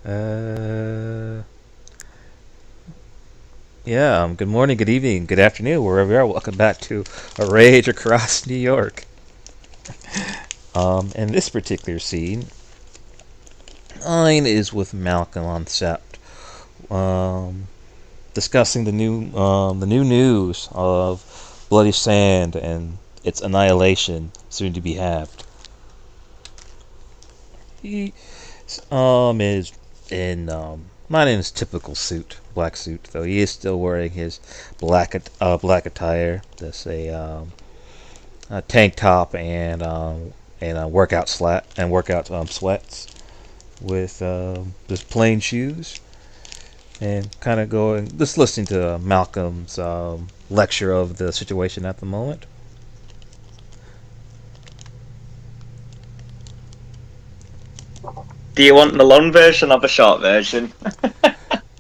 Uh, yeah, good morning, good evening, good afternoon, wherever you are. Welcome back to A Rage Across New York. In this particular scene, mine is with Malcolm on set, um, discussing the new news of Bloody Sand and its annihilation, soon to be halved. He is in not in his typical suit, black suit, though he is still wearing his black attire. That's a tank top and a workout sweats with just plain shoes and kind of going just listening to Malcolm's lecture of the situation at the moment. Do you want the long version or the short version?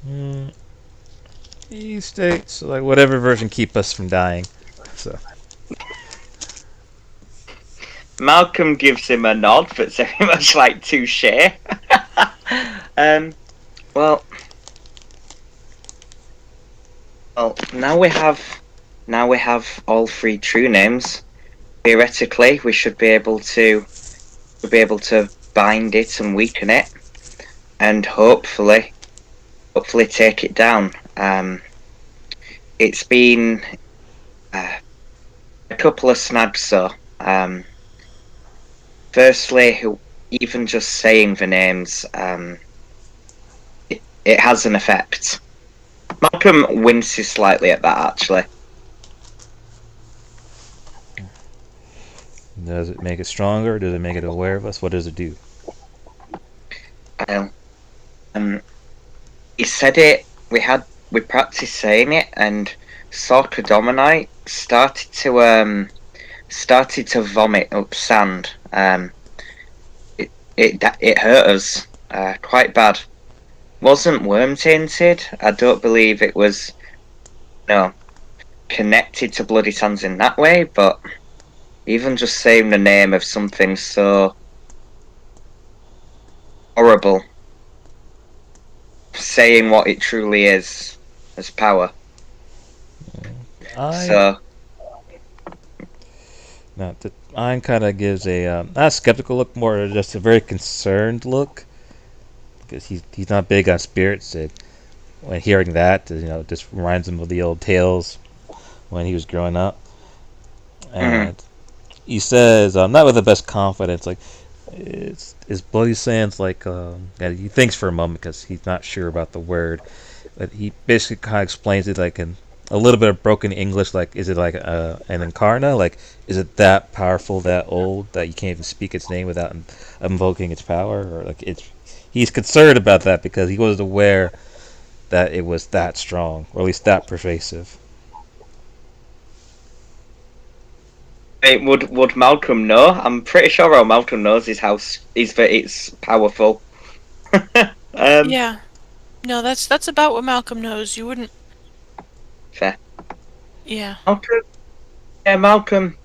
Mm, he states like whatever version keep us from dying. So Malcolm gives him a nod, but it's very much like touche. um, well, now we have all three true names. Theoretically, we should be able to bind it and weaken it, and hopefully take it down. It's been uh, a couple of snags, so firstly, even just saying the names, it has an effect. Malcolm winces slightly at that, actually. does it make it stronger? Does it make it aware of us? What does it do? Um, um, he said it. We practiced saying it, and Sorka Dominite started to vomit up sand. It hurt us quite bad. Wasn't worm tainted. I don't believe it was no connected to Bloody Sands in that way, but even just saying the name of something so horrible, saying what it truly is as power. I So Now, the Ein kind of gives a not a skeptical look, more just a very concerned look, because he's not big on spirits. And when hearing that, just reminds him of the old tales when he was growing up. mhm. And he says, not with the best confidence, like it's Bloody Sands. And he thinks for a moment because he's not sure about the word, but he basically kind of explains it like in a little bit of broken English. Like, is it like an incarna? Like, is it that powerful, that old, that you can't even speak its name without invoking its power? Or like it's he's concerned about that because he wasn't aware that it was that strong, or at least that pervasive. Would Malcolm know? I'm pretty sure how Malcolm knows is that it's powerful. um, Yeah. No, that's about what Malcolm knows. You wouldn't. fair. Yeah. Malcolm, yeah, Malcolm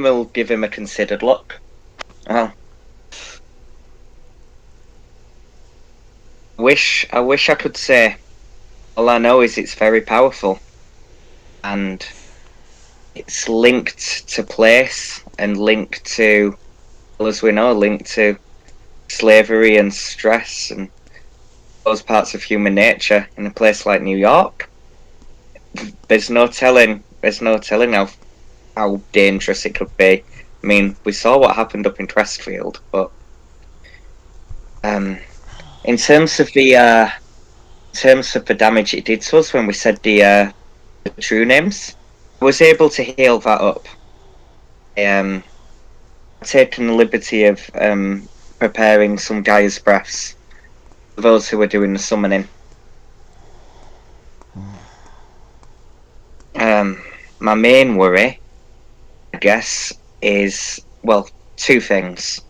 will give him a considered look. Well, I wish I could say. All I know is it's very powerful, and it's linked to place and linked to, well, as we know, linked to slavery and stress and those parts of human nature in a place like New York. There's no telling how dangerous it could be. I mean, we saw what happened up in Crestfield, but um, in terms of the damage it did to us when we said the true names, I was able to heal that up. Um, taken the liberty of preparing some Gaia's breaths for those who were doing the summoning. My main worry, I guess, is, well, two things.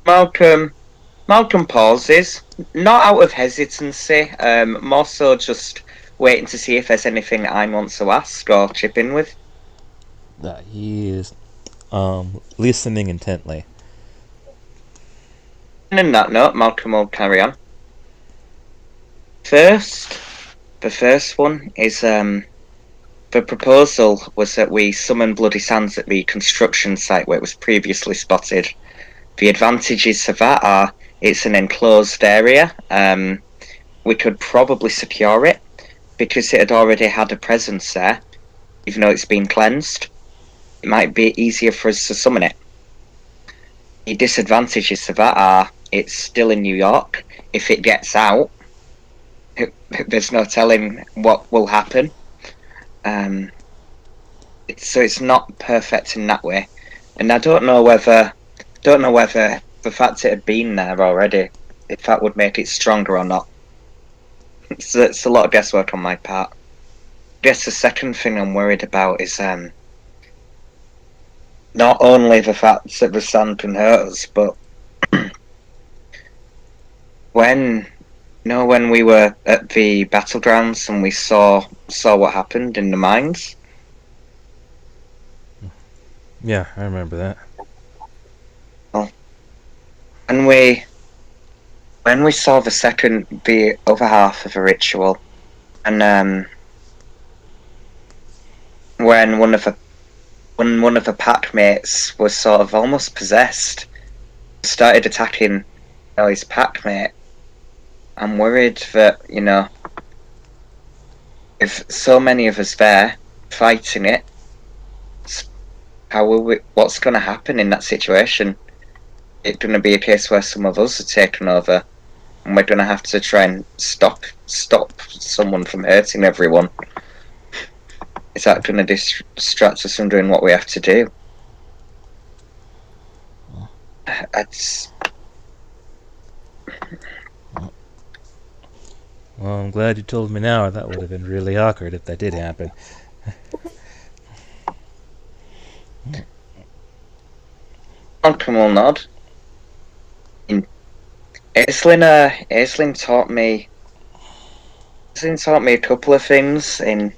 Malcolm Malcolm pauses, not out of hesitancy, more so just waiting to see if there's anything I want to ask or chip in with. He is listening intently. And on that note, Malcolm will carry on. The first one is the proposal was that we summon Bloody Sands at the construction site where it was previously spotted. The advantages of that are it's an enclosed area. We could probably secure it because it had already had a presence there, even though it's been cleansed. It might be easier for us to summon it. The disadvantages of that are it's still in New York. If it gets out, there's no telling what will happen. So it's not perfect in that way, and I don't know whether the fact it had been there already, if that would make it stronger or not. So it's a lot of guesswork on my part. I guess the second thing I'm worried about is not only the fact that the sand can hurt us, but when we were at the battlegrounds and we saw what happened in the mines. Yeah, I remember that. When we saw the other half of the ritual, and when one of the pack mates was sort of almost possessed, started attacking his pack mate, I'm worried that if so many of us there fighting it, what's going to happen in that situation? It's going to be a case where some of us are taken over, and we're going to have to try and stop someone from hurting everyone. Is that going to distract us from doing what we have to do? Well, I'm glad you told me now. That would have been really awkward if that did happen. Malcolm will nod. Aislinn taught me a couple of things. In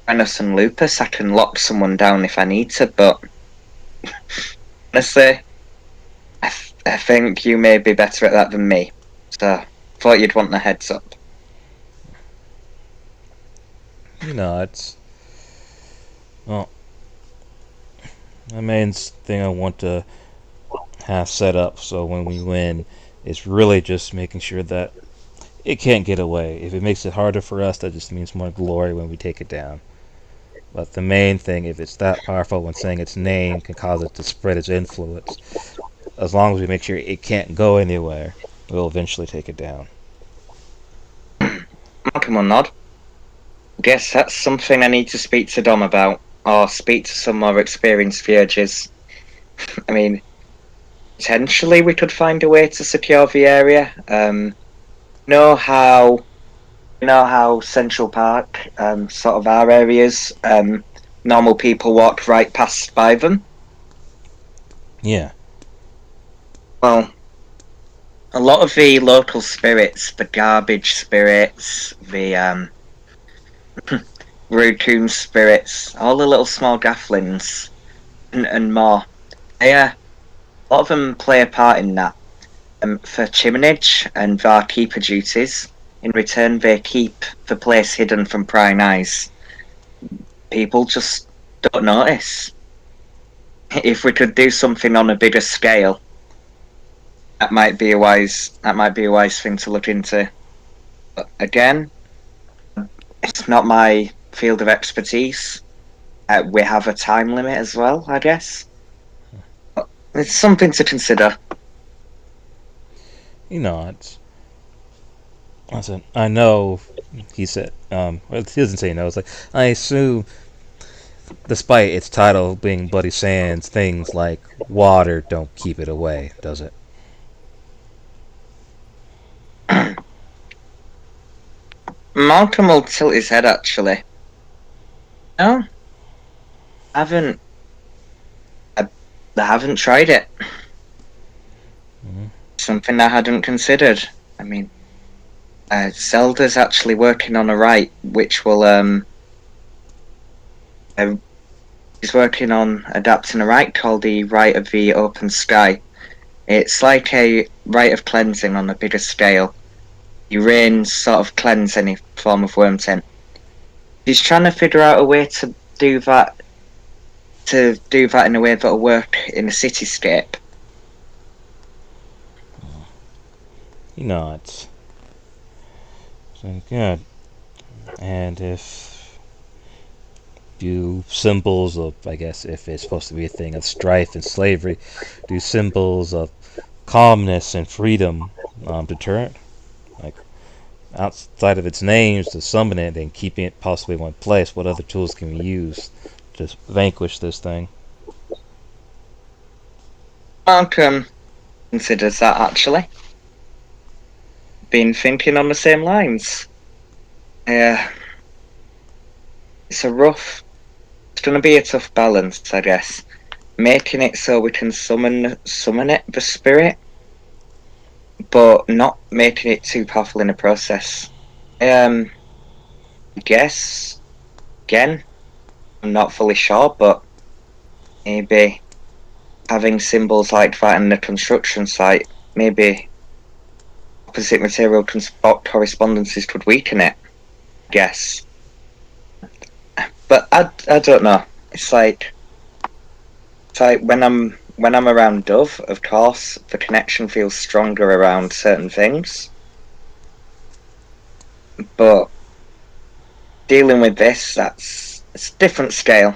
Venus and Lupus, I can lock someone down if I need to, but honestly, I think you may be better at that than me. So, thought you'd want the heads up. It's... Well, the main thing I want to have set up so when we win is really just making sure that it can't get away. If it makes it harder for us, that just means more glory when we take it down. But the main thing, if it's that powerful when saying its name can cause it to spread its influence, as long as we make sure it can't go anywhere, we'll eventually take it down. Malcolm will nod. Guess that's something I need to speak to Dom about, or speak to some more experienced Vierges. I mean, potentially we could find a way to secure the area. Know how Central Park, sort of our areas, normal people walk right past by them. Yeah. Well, a lot of the local spirits, the garbage spirits, the raccoon spirits, all the little small gafflings, and more. A lot of them play a part in that. For chiminage and their keeper duties, in return they keep the place hidden from prying eyes. People just don't notice. If we could do something on a bigger scale, that might be a wise thing to look into. But again, it's not my field of expertise. We have a time limit as well, I guess. But it's something to consider. I know, he said, well, he doesn't say no, it's like, I assume, despite its title being Bloody Sands, things like water don't keep it away, does it? Malcolm will tilt his head, actually. No, I haven't tried it. Something I hadn't considered. I mean, Zelda's actually working on a rite which will he's working on adapting a rite called the Rite of the Open Sky. It's like a rite of cleansing on a bigger scale. You rain sort of cleanse any form of Wormtain. He's trying to figure out a way to do that in a way that'll work in a cityscape. He nods. So good. And if do symbols of, I guess, if it's supposed to be a thing of strife and slavery, do symbols of calmness and freedom deterrent? Like, outside of its names, to summon it and keeping it possibly in one place, what other tools can we use to vanquish this thing? Malcolm considers that, actually. Been thinking on the same lines. Yeah. It's going to be a tough balance, I guess. Making it so we can summon it, the spirit, but not making it too powerful in the process. I guess, again, I'm not fully sure, but maybe having symbols like that in the construction site, maybe opposite material correspondences could weaken it, I guess. But I don't know. It's like when I'm around Dove, of course, the connection feels stronger around certain things. But dealing with this, it's a different scale.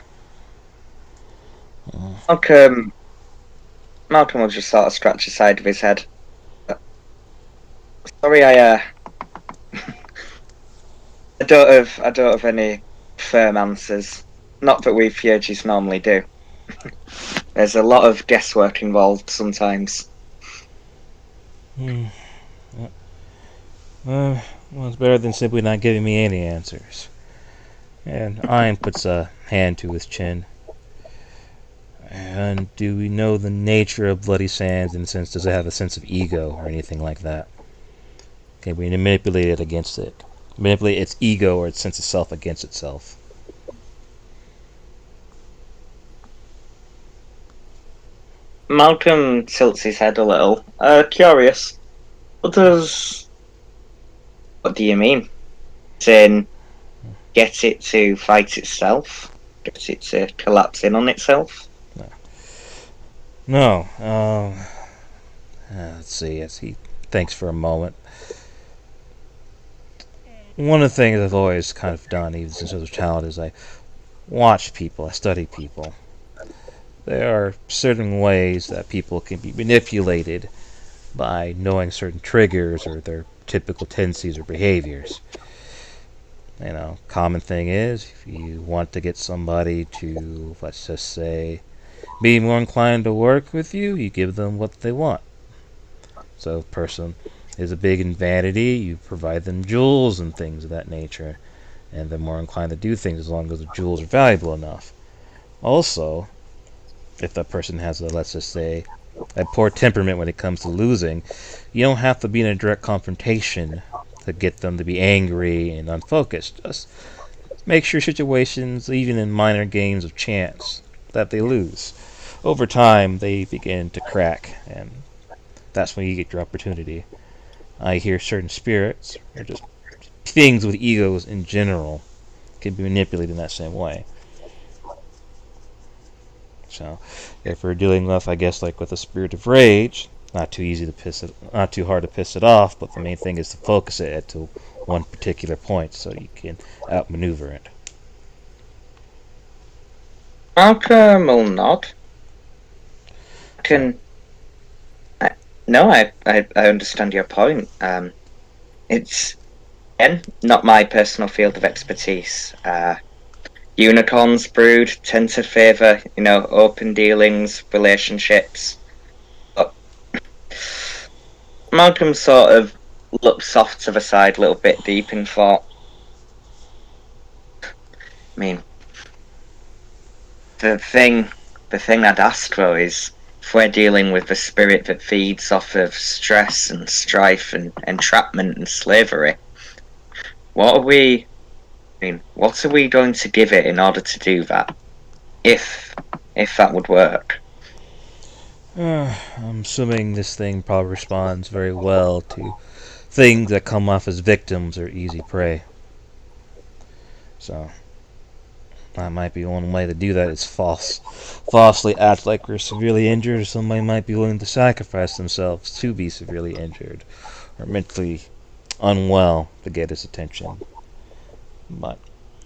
Malcolm will just sort of scratch the side of his head. Sorry, I don't have any firm answers. Not that we Fierges normally do. There's a lot of guesswork involved sometimes. Well, it's better than simply not giving me any answers. And Ian puts a hand to his chin. And do we know the nature of Bloody Sands in the sense, does it have a sense of ego or anything like that? Can we manipulate it against it? Manipulate its ego or its sense of self against itself? Malcolm tilts his head a little. Curious. What do you mean? Saying get it to fight itself? Get it to collapse in on itself? No. Let's see. Yes, he thinks for a moment. One of the things I've always kind of done, even since I was a child, is I watch people, I study people. There are certain ways that people can be manipulated by knowing certain triggers or their typical tendencies or behaviors. Common thing is, if you want to get somebody to, let's just say, be more inclined to work with you, you give them what they want. So, if a person is a big in vanity, you provide them jewels and things of that nature, and they're more inclined to do things as long as the jewels are valuable enough. Also, if that person has let's just say, a poor temperament when it comes to losing, you don't have to be in a direct confrontation to get them to be angry and unfocused. Just make sure situations, even in minor games of chance, that they lose. Over time, they begin to crack, and that's when you get your opportunity. I hear certain spirits, or just things with egos in general, can be manipulated in that same way. So, if we're dealing with, I guess, like with a spirit of rage, not too hard to piss it off, but the main thing is to focus it to one particular point so you can outmaneuver it. Malcolm will nod. No, I understand your point. It's, again, not my personal field of expertise. Unicorns brood tend to favour, open dealings, relationships. But Malcolm sort of looks off to the side a little bit, deep in thought. I mean, the thing I'd ask though is, if we're dealing with the spirit that feeds off of stress and strife and entrapment and slavery, what are we? I mean, what are we going to give it in order to do that? If that would work. I'm assuming this thing probably responds very well to things that come off as victims or easy prey. So that might be one way to do that is falsely act like we're severely injured, or somebody might be willing to sacrifice themselves to be severely injured or mentally unwell to get his attention. But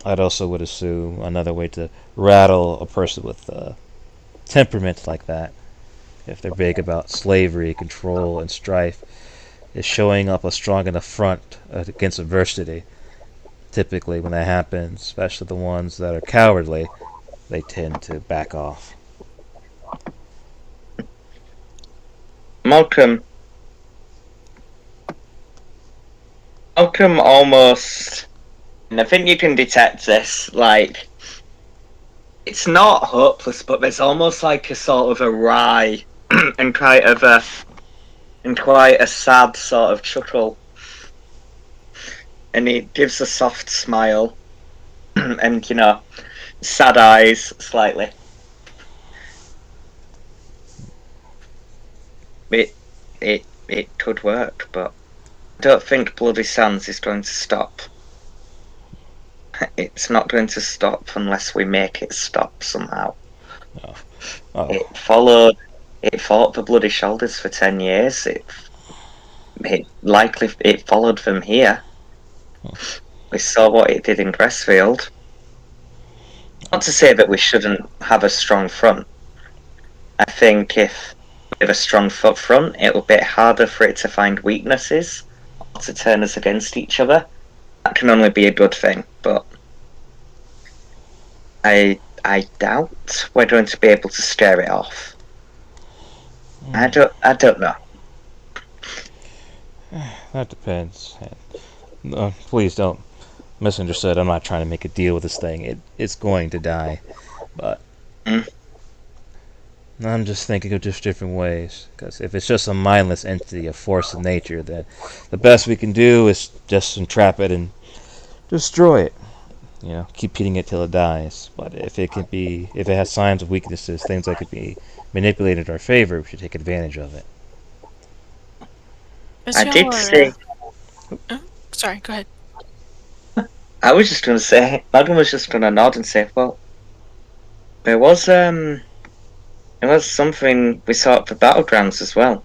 I'd also would assume another way to rattle a person with temperament like that, if they're big about slavery, control, and strife, is showing up a strong enough front against adversity. Typically, when that happens, especially the ones that are cowardly, they tend to back off. Malcolm almost, and I think you can detect this, like, it's not hopeless, but there's almost like a sort of a wry and quite a sad sort of chuckle. And he gives a soft smile and, sad eyes slightly. It could work, but I don't think Bloody Sands is going to stop. It's not going to stop unless we make it stop somehow. Oh. It fought the Bloody Shoulders for 10 years. It followed them here. We saw what it did in Crestfield. Not to say that we shouldn't have a strong front. I think if we have a strong front, it'll be harder for it to find weaknesses or to turn us against each other. That can only be a good thing, but I doubt we're going to be able to scare it off. I don't know. That depends. Please don't misunderstood. I'm not trying to make a deal with this thing. It's going to die, but I'm just thinking of just different ways. Because if it's just a mindless entity, a force of nature, then the best we can do is just entrap it and destroy it. Keep hitting it till it dies. But if it has signs of weaknesses, things that could be manipulated in our favor, we should take advantage of it. I did say. Sorry, go ahead. I was just going to say, Malcolm was just going to nod and say, well, there was something we saw at the battlegrounds as well.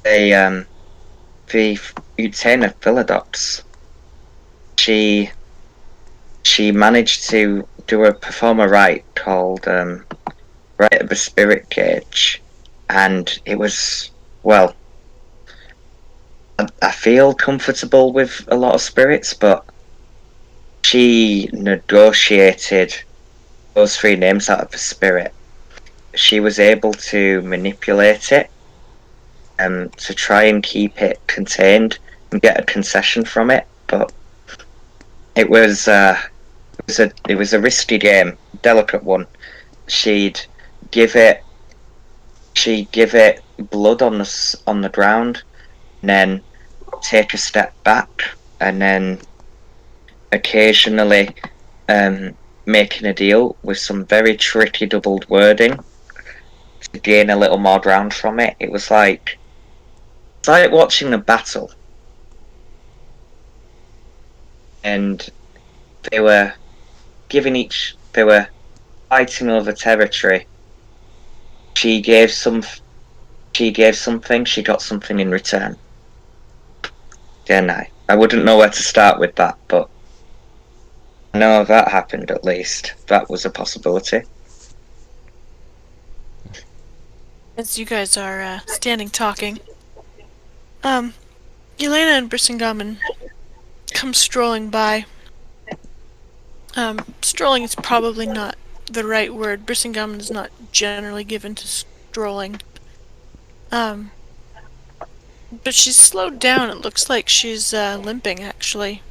The Utena Philodox. She managed to perform a rite called Rite of the Spirit Cage, and it was, well, I feel comfortable with a lot of spirits, but she negotiated those 3 names out of the spirit. She was able to manipulate it to try and keep it contained and get a concession from it, but it was a risky game, delicate one. She'd give it blood on the ground, and then take a step back, and then occasionally making a deal with some very tricky doubled wording to gain a little more ground from it. It's like watching a battle, and they were fighting over territory. She gave something, she got something in return. Yeah, I wouldn't know where to start with that, but I know that happened at least. That was a possibility. As you guys are standing talking, Elena and Brissingamen come strolling by. Strolling is probably not the right word. Brissingamen is not generally given to strolling. But she's slowed down. It looks like she's limping, actually.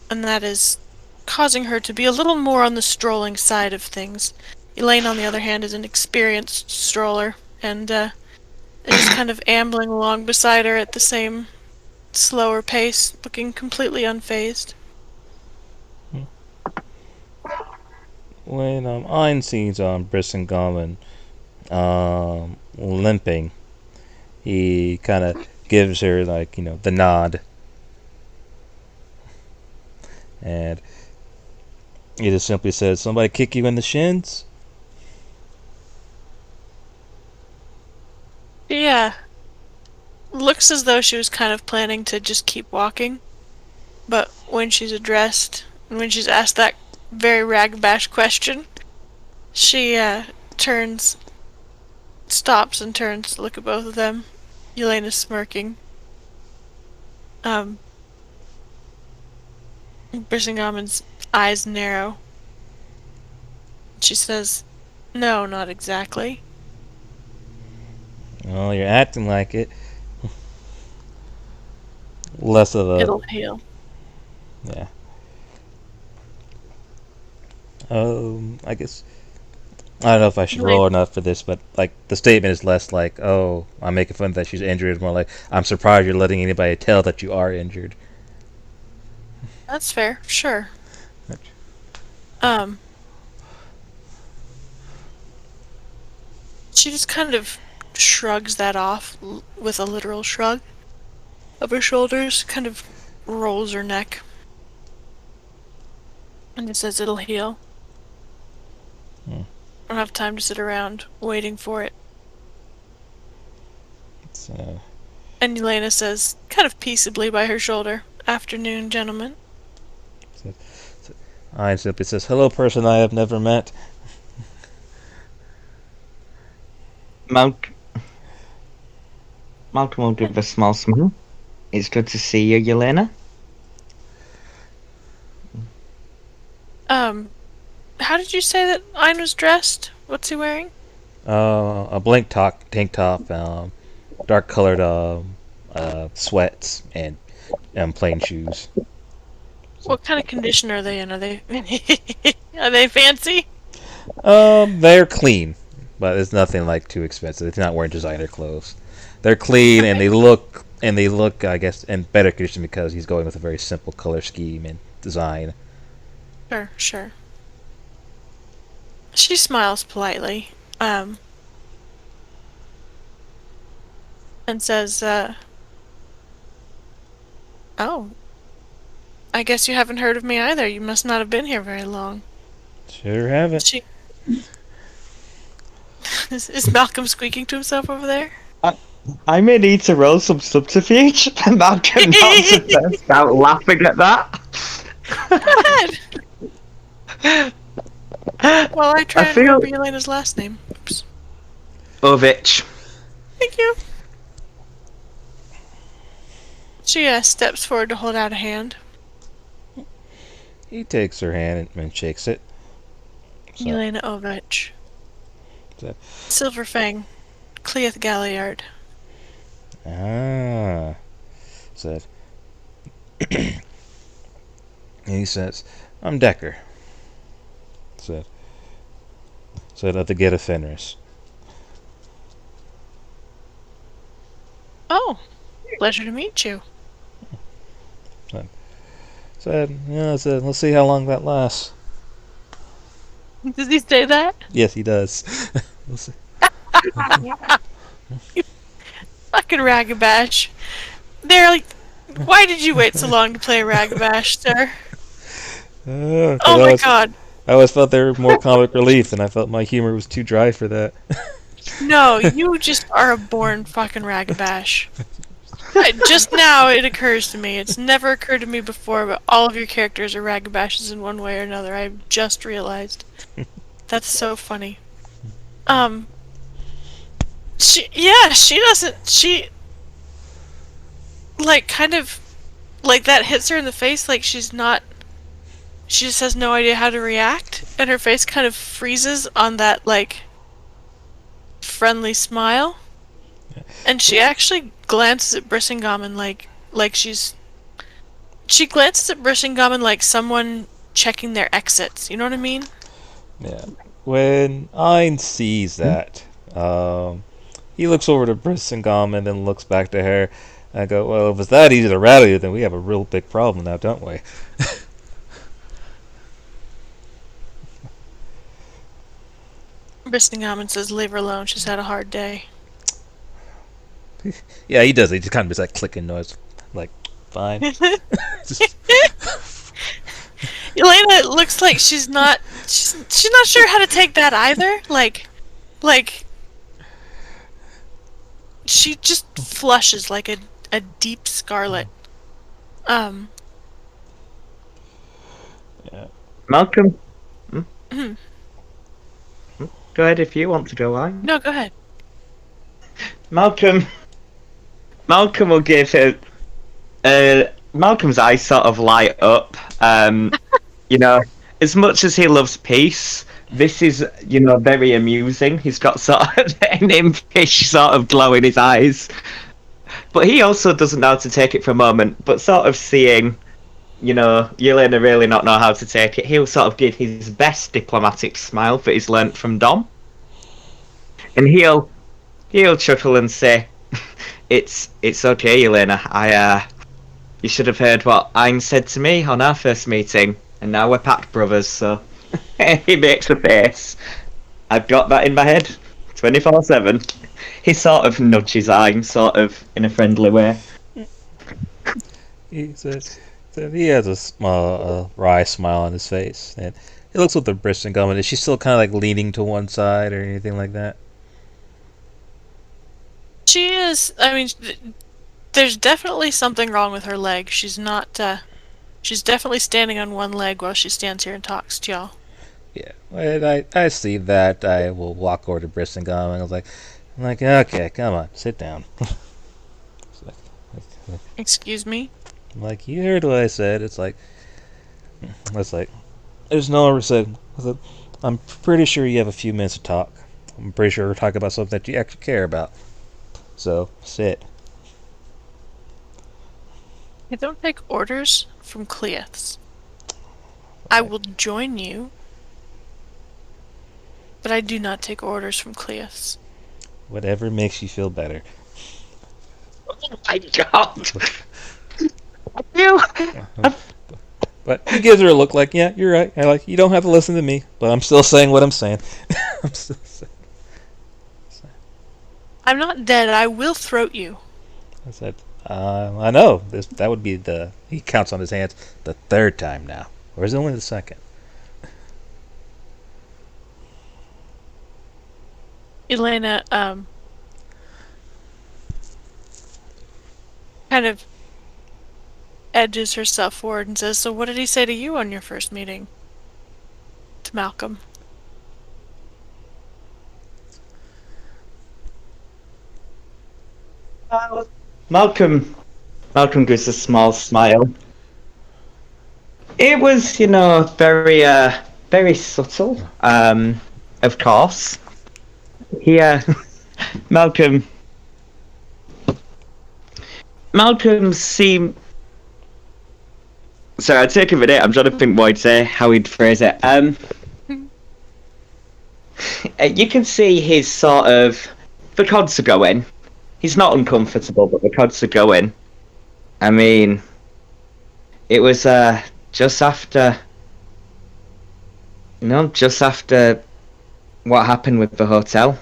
And that is causing her to be a little more on the strolling side of things. Elaine, on the other hand, is an experienced stroller, and is just kind of ambling along beside her at the same slower pace, looking completely unfazed. When Ein sees Brisingamen limping, he kind of gives her like the nod, and he just simply says, "Somebody kick you in the shins." Yeah. Looks as though she was kind of planning to just keep walking. But when she's addressed, and when she's asked that very ragbash question, she stops and turns to look at both of them. Yelena's smirking. Brisingamen's eyes narrow. She says, "No, not exactly." Well, you're acting like it. Less of a It'll heal. yeah. I guess I don't know if I should roll enough for this, but like the statement is less like, "Oh, I'm making fun that she's injured." It's more like, "I'm surprised you're letting anybody tell that you are injured." That's fair, sure. Um, she just kind of shrugs that off with a literal shrug of her shoulders, kind of rolls her neck. And it says it'll heal. Hmm. I don't have time to sit around waiting for it. It's, And Elena says, kind of peaceably by her shoulder, "Afternoon, gentlemen." I simply says, "Hello, person I have never met." Malcolm will give a small smile. It's good to see you, Yelena. How did you say that Ein was dressed? What's he wearing? A blank tank top, dark colored sweats, and plain shoes. What kind of condition are they in? Are they are they fancy? They're clean, but it's nothing like too expensive. It's not wearing designer clothes. They're clean and they look I guess in better condition because he's going with a very simple color scheme and design. Sure, sure. She smiles politely, and says, "Oh, I guess you haven't heard of me either. You must not have been here very long." Sure haven't. She is Malcolm squeaking to himself over there? I may need to roll some subterfuge. Malcolm nods and bursts out laughing at that. Go ahead. Well, I try I and feel- remember Elena's last name. Oops. Ovich. Thank you. She steps forward to hold out a hand. He takes her hand and shakes it. So- Elena Ovich. So- Silverfang. Cleath Galliard. Said. And he says, "I'm Decker." Said of the Geta Fenris. Oh, pleasure to meet you. Said, let's see how long that lasts. Does he say that? Yes, he does. We'll see. Fucking Ragabash. They're like, why did you wait so long to play Ragabash, sir? Oh my god. I always felt they were more comic relief, and I felt my humor was too dry for that. No, you just are a born fucking Ragabash. Just now it occurs to me. It's never occurred to me before, but all of your characters are Ragabashes in one way or another. I've just realized. That's so funny. She like kind of like that hits her in the face like she just has no idea how to react, and her face kind of freezes on that like friendly smile. And she actually glances at Brisingamen she glances at Brisingamen like someone checking their exits, you know what I mean? Yeah. When Ein sees that, he looks over to Brisingamen and then looks back to her. I go, well, if it's that easy to rattle you, then we have a real big problem now, don't we? Bristingham says, leave her alone. She's had a hard day. Yeah, he does. He just kind of makes that clicking noise. Like, fine. Just- Elena looks like she's not sure how to take that either. Like she just flushes like a deep scarlet. yeah. Malcolm, Mhm. go ahead if you want to go on. No, go ahead. Malcolm will give it. Malcolm's eyes sort of light up. You know, as much as he loves peace, this is, you know, very amusing. He's got sort of an impish sort of glow in his eyes. But he also doesn't know how to take it for a moment, but sort of seeing, you know, Yelena really not know how to take it, he'll sort of give his best diplomatic smile that he's learnt from Dom. And he'll chuckle and say, It's okay, Yelena. You should have heard what Ein said to me on our first meeting, and now we're pact brothers, so he makes a face. I've got that in my head 24/7. He sort of nudges Ein, sort of in a friendly way. He has a small, wry smile on his face, and he looks at the Bristingham. And is she still kind of like leaning to one side or anything like that? She is. I mean, there's definitely something wrong with her leg. She's not. She's definitely standing on one leg while she stands here and talks to y'all. Yeah, and I see that. I will walk over to Bristingham, and I'm like, okay, come on, sit down. Excuse me? Like, you heard what I said. It's like, there's no one said. I'm pretty sure you have a few minutes to talk. I'm pretty sure we're talking about something that you actually care about. So, sit. I don't take orders from Cleiths. I will join you, but I do not take orders from Cleiths. Whatever makes you feel better. Oh my god! You. But he gives her a look like, yeah, you're right. You don't have to listen to me, but I'm still saying what I'm saying. I'm still saying. I'm not dead. I will throat you. I said, I know. That would be he counts on his hands, the third time now. Or is it only the second? Elena, kind of edges herself forward and says, so what did he say to you on your first meeting? To Malcolm. Malcolm gives a small smile. It was, you know, very subtle. Of course. He, Malcolm seemed. Sorry, I take a minute. I'm trying to think what he'd say, how he'd phrase it. You can see his sort of. The cods are going. He's not uncomfortable, but the cods are going. I mean, it was just after what happened with the hotel.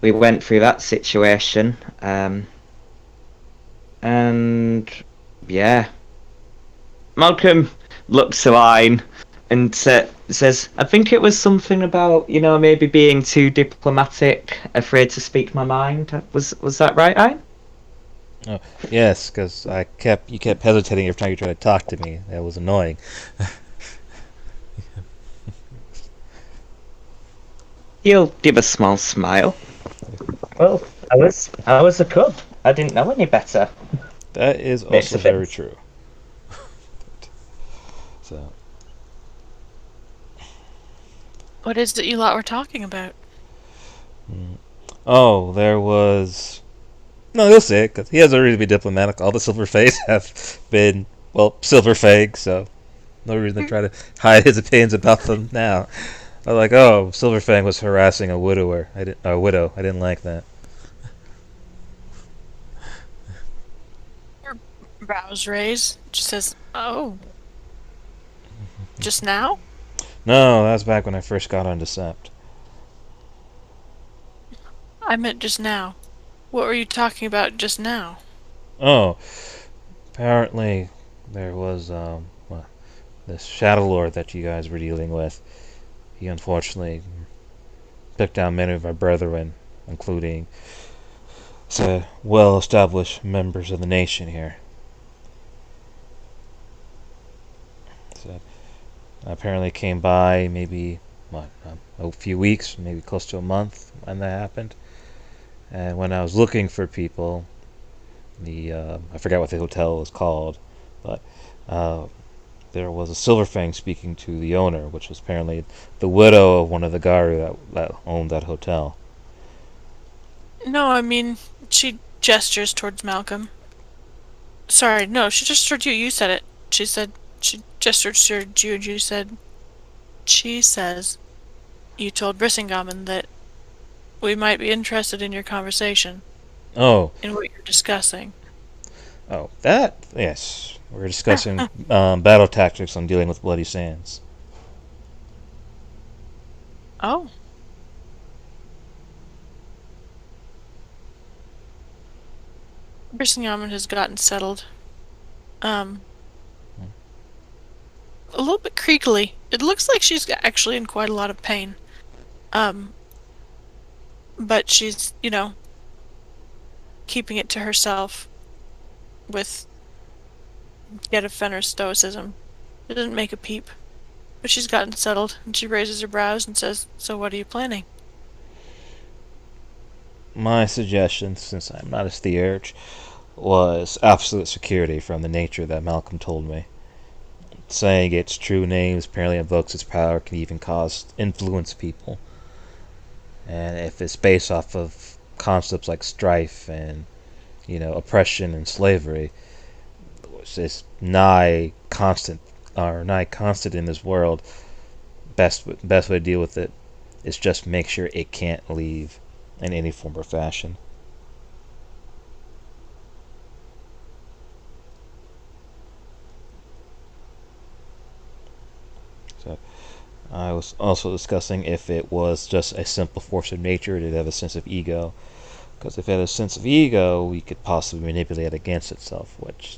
We went through that situation, and yeah, Malcolm looks to Ein and says, I think it was something about, you know, maybe being too diplomatic, afraid to speak my mind. Was that right, Ein? Oh, yes, because you kept hesitating every time you tried to talk to me. That was annoying. He'll give a small smile. Well, I was a cub. I didn't know any better. That is also very true. So. What is it you lot were talking about? Oh, there was. No, he'll say it, because he has a reason to be diplomatic. All the Silver Fays have been, well, Silver Fang, so no reason to try to hide his opinions about them now. I'm like, oh, Silver Fang was harassing a widow. I didn't like that. Brows raise. She says, "Oh, just now?" No, that was back when I first got on Decept. I meant just now. What were you talking about just now? Oh, apparently there was well, this Shadow Lord that you guys were dealing with. He unfortunately took down many of our brethren, including well-established members of the nation here. So apparently came by maybe what a few weeks, maybe close to a month when that happened. And when I was looking for people, the I forgot what the hotel was called, but uh, there was a Silverfang speaking to the owner, which was apparently the widow of one of the Garu that owned that hotel. No, I mean, she gestures towards Malcolm. Sorry, no, she gestured to you. You said it. She gestured towards you and you said, she says, you told Brissingamen that we might be interested in your conversation, Oh, in what you're discussing. oh, that yes, we're discussing battle tactics on dealing with Bloody Sands. Oh. Brissingamen has gotten settled. Um, a little bit creakily. It looks like she's actually in quite a lot of pain. Um, but she's, keeping it to herself with yet a Fenner stoicism. It doesn't make a peep. But she's gotten settled, and she raises her brows and says, "So what are you planning?" My suggestion, since I'm not a theurge, was absolute security from the nature that Malcolm told me. Saying its true names apparently invokes its power, can even cause influence people. And if it's based off of concepts like strife and oppression and slavery, which is nigh constant in this world, best way to deal with it is just make sure it can't leave in any form or fashion. So I was also discussing if it was just a simple force of nature, did it have a sense of ego? Because if it had a sense of ego, we could possibly manipulate it against itself, which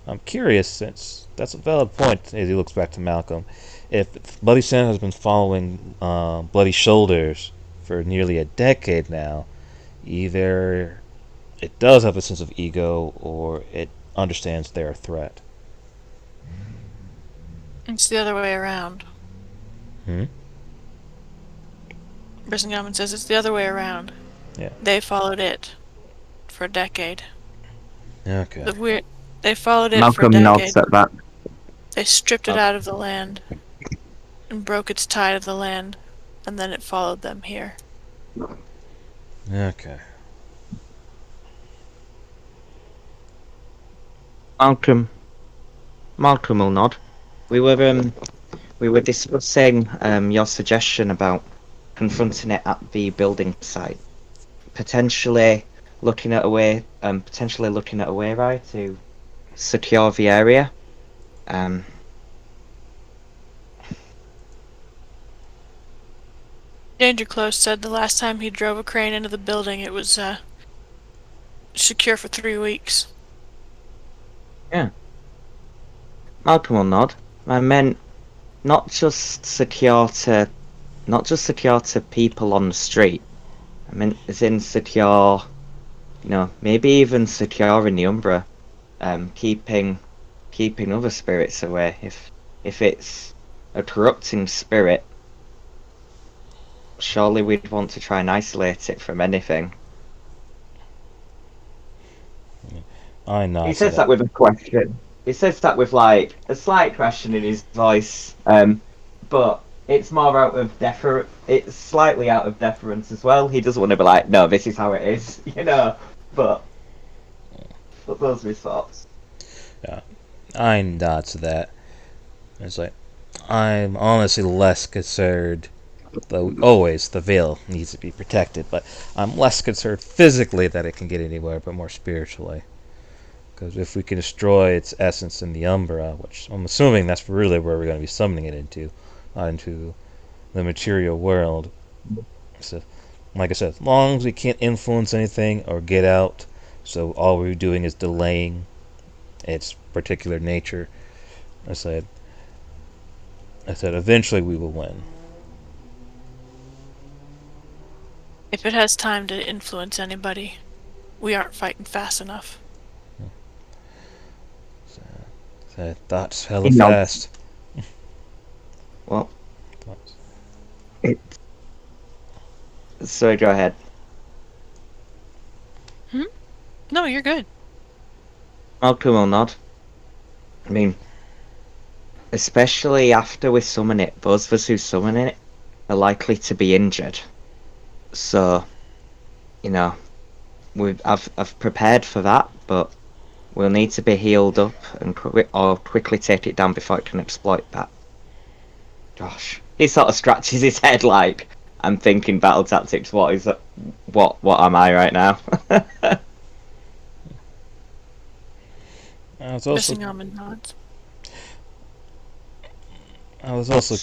I'm curious, since that's a valid point as he looks back to Malcolm. If Bloody Sand has been following Bloody Shoulders for nearly a decade now, either it does have a sense of ego or it understands they're a threat. It's the other way around. Hmm? Brissingamen says it's the other way around. Yeah. They followed it for a decade. Okay. They followed it for a Malcolm nods decade. at that. They stripped it out of the land and broke its tie to the land, and then it followed them here. Okay. Malcolm will nod. We were discussing your suggestion about confronting it at the building site, potentially looking at a way right to secure the area. Danger Close said the last time he drove a crane into the building, it was secure for 3 weeks. Yeah. Malcolm will nod. I meant not just secure to people on the street. I meant as in secure, maybe even secure in the Umbra, keeping other spirits away. If it's a corrupting spirit, surely we'd want to try and isolate it from anything. I nod. He says that with a question. He says that with like a slight question in his voice, but it's more out of It's slightly out of deference as well. He doesn't want to be like, no, this is how it is, But those are his thoughts. Yeah, I nod to that. It's like I'm honestly less concerned. Though always the veil needs to be protected, but I'm less concerned physically that it can get anywhere, but more spiritually. Because if we can destroy its essence in the Umbra, which I'm assuming that's really where we're going to be summoning it into, not into the material world. So, like I said, as long as we can't influence anything or get out, so all we're doing is delaying its particular nature, I said eventually we will win. If it has time to influence anybody, we aren't fighting fast enough. So thoughts hella No. fast. Well, so go ahead. No, you're good. Malcolm will nod. I mean, especially after we summon it, those of us who summon it are likely to be injured. So, I've prepared for that, but we'll need to be healed up and quickly take it down before it can exploit that. Gosh, he sort of scratches his head like, I'm thinking battle tactics. What am I right now? I was also Missing almond nods.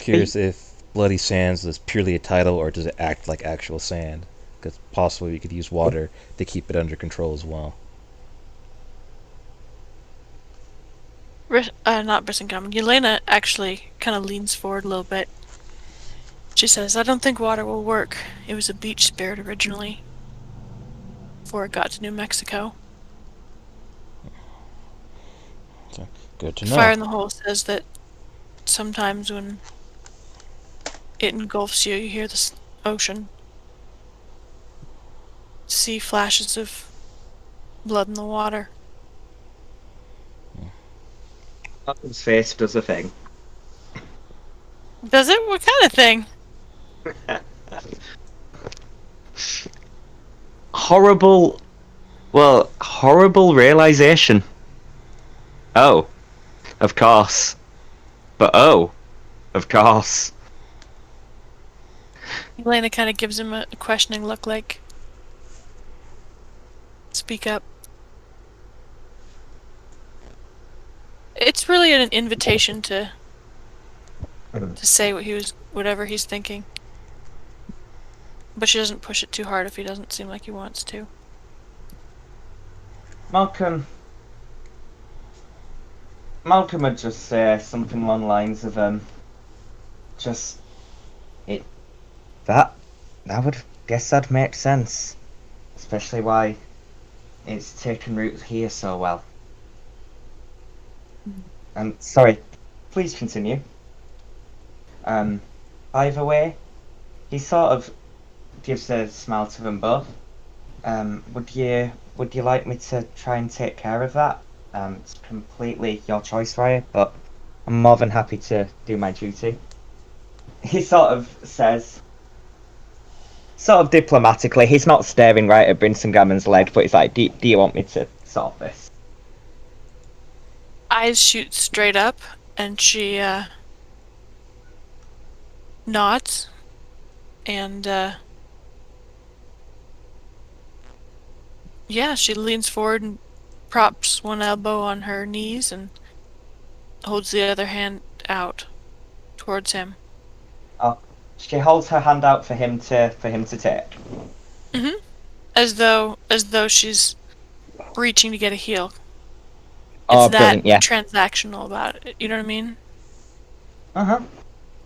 curious if Bloody Sands is purely a title or does it act like actual sand? Because possibly we could use water to keep it under control as well. Not Brissingham. Yelena actually kind of leans forward a little bit. She says, I don't think water will work. It was a beach spirit originally. Before it got to New Mexico. Good to know. Fire in the Hole says that sometimes when it engulfs you, you hear the ocean. See flashes of blood in the water. Malcolm's face does a thing. Does it? What kind of thing? Horrible realization. Oh, of course. But of course. Elena kind of gives him a questioning look like, speak up. It's really an invitation to say whatever he's thinking. But she doesn't push it too hard if he doesn't seem like he wants to. Malcolm would just say something along the lines of that'd make sense, especially why it's taken root here so well. Sorry, please continue. By the way, he sort of gives a smile to them both. Would you like me to try and take care of that? It's completely your choice, Raya, but I'm more than happy to do my duty. He sort of says, sort of diplomatically, he's not staring right at Brinson leg, but he's like, do you want me to solve this? Eyes shoot straight up, and she nods, and yeah, she leans forward and props one elbow on her knees and holds the other hand out towards him. Oh, she holds her hand out for him to take. Mm-hmm. As though she's reaching to get a heal. It's that brilliant, yeah. transactional about it. You know what I mean?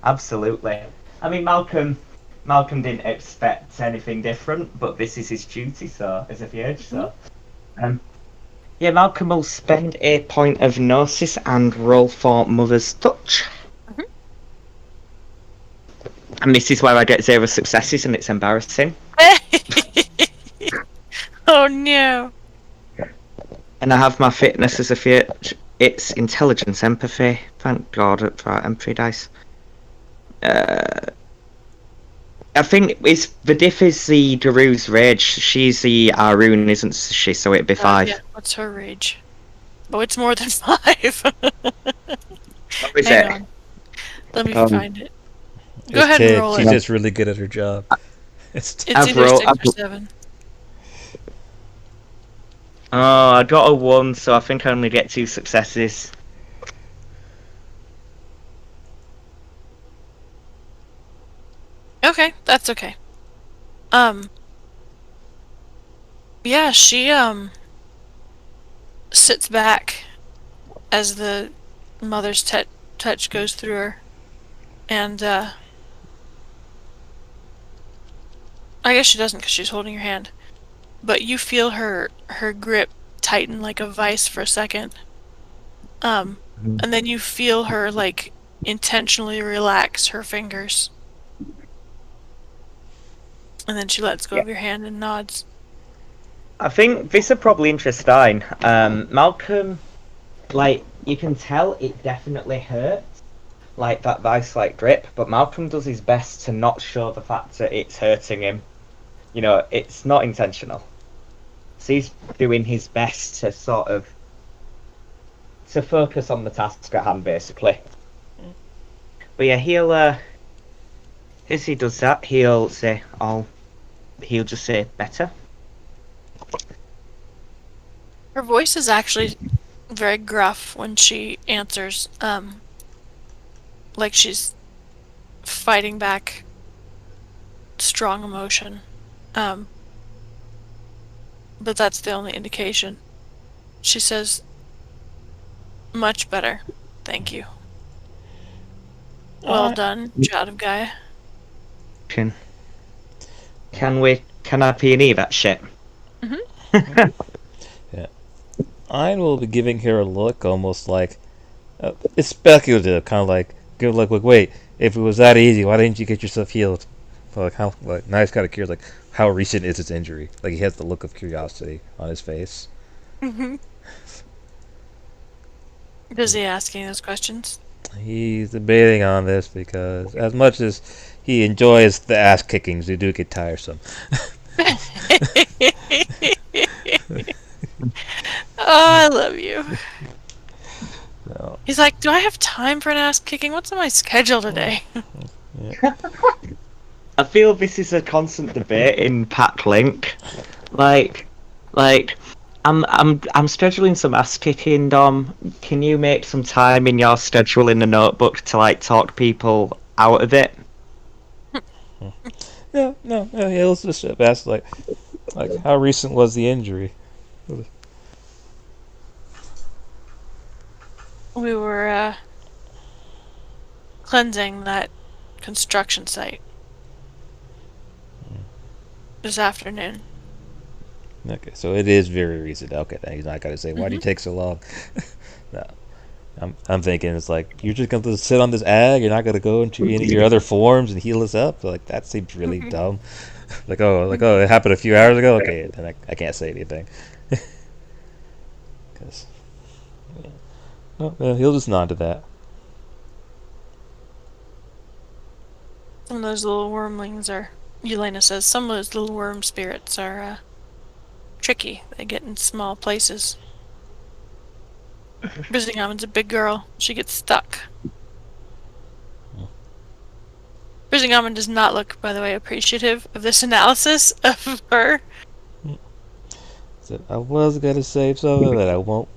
Absolutely. I mean, Malcolm didn't expect anything different, but this is his duty, so as a Vierge, so. Yeah, Malcolm will spend a point of Gnosis and roll for Mother's Touch. And this is where I get 0 successes, and it's embarrassing. Oh no. And I have my fitness as a Vierge. It's intelligence, empathy. Thank God for our empathy dice. I think the diff is the Daru's rage. She's the Arun, isn't she? So it'd be 5. Yeah. What's her rage? Oh, it's more than 5. What is Hang it? on. Let me find it. Go It's ahead Ted. and roll She's it. just really good at her job. It's I've either rolled- 6 or 7. Oh, I got a 1, so I think I only get 2 successes. Okay, that's okay. Yeah, she sits back as the mother's touch goes through her, and I guess she doesn't because she's holding your hand. But you feel her grip tighten like a vice for a second. And then you feel her like intentionally relax her fingers. And then she lets go of your hand and nods. I think this would probably interest Stein. Malcolm, like, you can tell it definitely hurts, like that vice-like grip, but Malcolm does his best to not show the fact that it's hurting him. You know, it's not intentional. So he's doing his best to sort of to focus on the task at hand, basically. But yeah, he'll as he does that, he'll say, he'll just say better. Her voice is actually very gruff when she answers, like she's fighting back strong emotion. But that's the only indication. She says, much better. Thank you. Well done, child of Gaia. Can I P&E that shit? Yeah. I will be giving her a look almost like it's speculative, kind of like give like wait, if it was that easy, why didn't you get yourself healed? Like how like now he's kind of curious, like how recent is his injury? Like he has the look of curiosity on his face. Does he ask any of those questions? He's debating on this because as much as he enjoys the ass kickings, they do get tiresome. Oh, I love you. No. He's like, do I have time for an ass kicking? What's on my schedule today? I feel this is a constant debate in Pack Link. Like, I'm scheduling some ass kicking, Dom. Can you make some time in your schedule in the notebook to like talk people out of it? No. Yeah, let's just ask like how recent was the injury? We were cleansing that construction site this afternoon. Okay, so it is very recent. Okay, then he's not gonna say why do you take so long? No, I'm thinking it's like you're just gonna sit on this ag. You're not gonna go into any of your other forms and heal us up. Like that seems really dumb. like oh, it happened a few hours ago. Okay, then I can't say anything. Because well, he'll just nod to that. Some of those little wormlings are, Yelena says, some of those little worm spirits are tricky. They get in small places. Brizingamen's a big girl. She gets stuck. Brisingamen does not look, by the way, appreciative of this analysis of her. So I was gonna say something that I won't.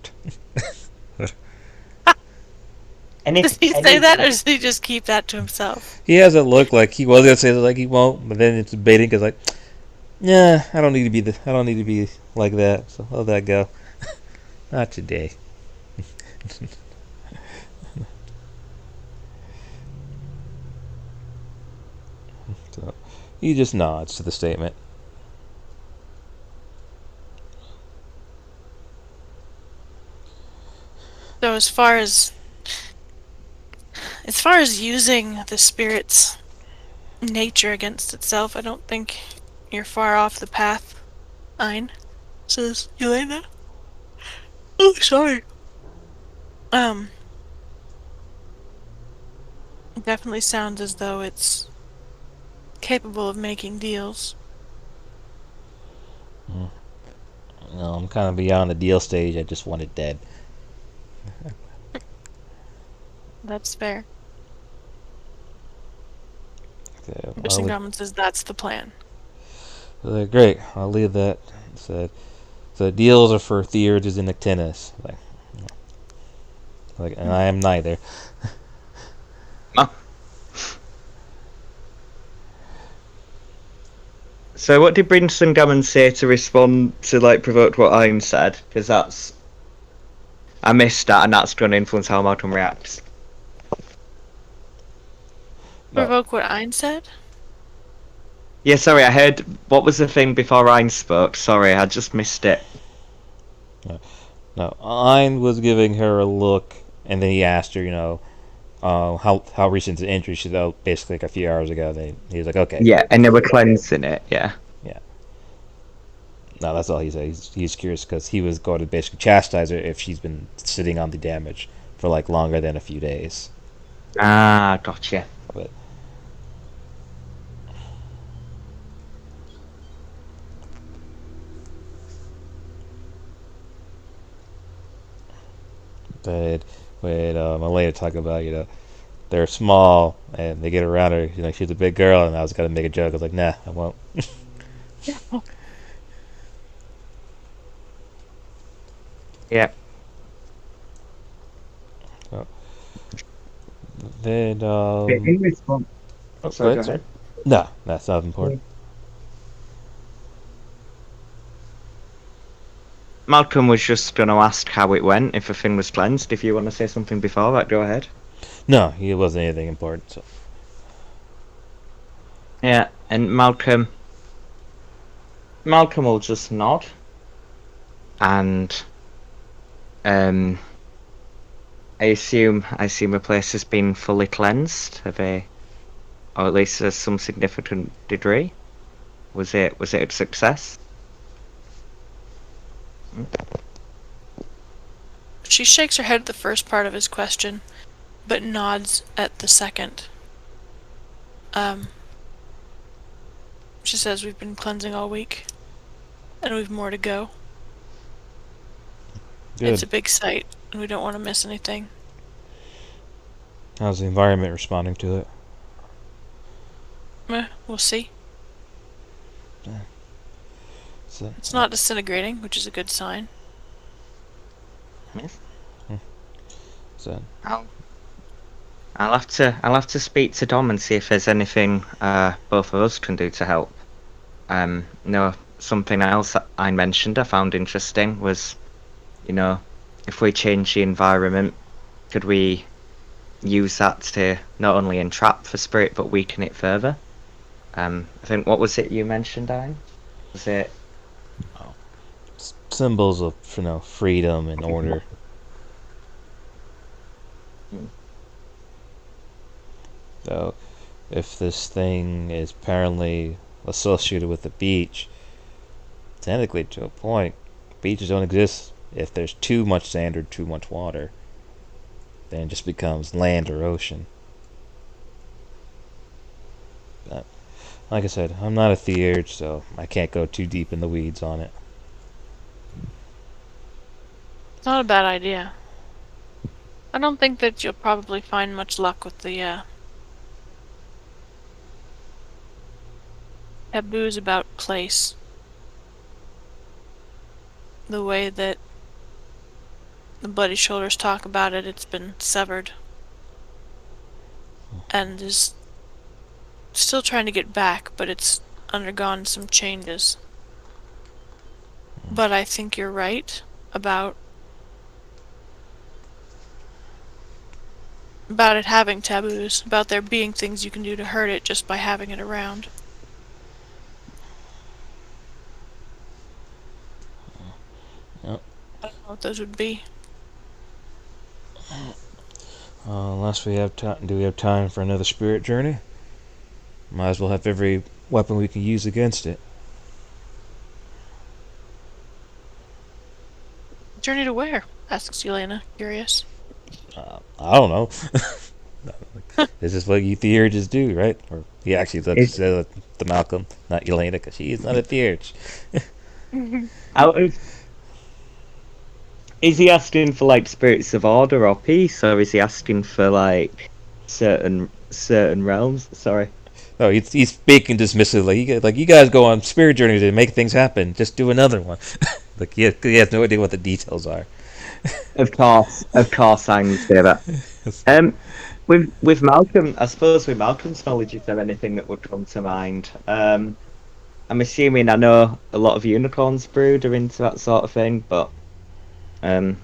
Does he say that, or does he just keep that to himself? He has a look like he was gonna say it, like he won't, but then it's debating because like, yeah, I don't need to be like that. So let that go. Not today. So he just nods to the statement. So as far as using the spirit's nature against itself, I don't think you're far off the path, Ein, says Yelena. Oh, sorry. It definitely sounds as though it's capable of making deals. No, I'm kind of beyond the deal stage. I just want it dead. That's fair. So Brisingamen says that's the plan. great. I'll leave that said. The deals are for Theurges and Nictinus. And I am neither. So what did Brimstone Gammon say to respond to provoke what Iron said? Because I missed that, and that's going to influence how Malcolm reacts. Provoke what Ein said? Yeah, sorry, I heard. What was the thing before Iron spoke? Sorry, I just missed it. No, Ein was giving her a look, and then he asked her, how recent the injury. She said, basically a few hours ago. He was like, okay. Yeah, and they were cleansing it. Yeah. No, that's all he said. He's curious because he was going to basically chastise her if she's been sitting on the damage for longer than a few days. Ah, gotcha. But when Elena talk about, they're small and they get around her, she's a big girl, and I was gonna make a joke. I was like, nah, I won't. Yeah. Then In response. oh, Sorry, go go ahead. No, that's not important. Malcolm was just going to ask how it went, if a thing was cleansed. If you want to say something before that, go ahead. No, it wasn't anything important. So Yeah, and Malcolm will just nod, and I assume a place has been fully cleansed, or at least to some significant degree. Was it a success? She shakes her head at the first part of his question, but nods at the second. She says we've been cleansing all week, and we've more to go. good. It's a big site, and we don't want to miss anything. How's the environment responding to it? We'll see. So, It's not disintegrating, which is a good sign. so I'll have to speak to Dom and see if there's anything both of us can do to help. Something else that I mentioned I found interesting was, if we change the environment, could we use that to not only entrap the spirit but weaken it further? I think, what was it you mentioned, Ian? Was it symbols of freedom and order. So, if this thing is apparently associated with the beach, technically to a point, beaches don't exist if there's too much sand or too much water. Then it just becomes land or ocean. But, like I said, I'm not a theurge, so I can't go too deep in the weeds on it. It's not a bad idea. I don't think that you'll probably find much luck with the taboos about place. The way that the Bloody Shoulders talk about it, it's been severed. And is still trying to get back, but it's undergone some changes. But I think you're right about it having taboos, about there being things you can do to hurt it just by having it around. Yep. I don't know what those would be. Unless we have time, do we have time for another spirit journey? Might as well have every weapon we can use against it. Journey to where? Asks Yelena, curious. I don't know. This is what you theurges do, right? Or he actually looks to Malcolm, not Yelena, because she is not a theurge. Is he asking for spirits of order or peace, or is he asking for certain realms? Sorry. No, he's speaking dismissively. You guys go on spirit journeys to make things happen. Just do another one. Like he has no idea what the details are. Of course, I can say that. With Malcolm, I suppose with Malcolm's knowledge, is there anything that would come to mind? I'm assuming I know a lot of unicorns brood are into that sort of thing, but um,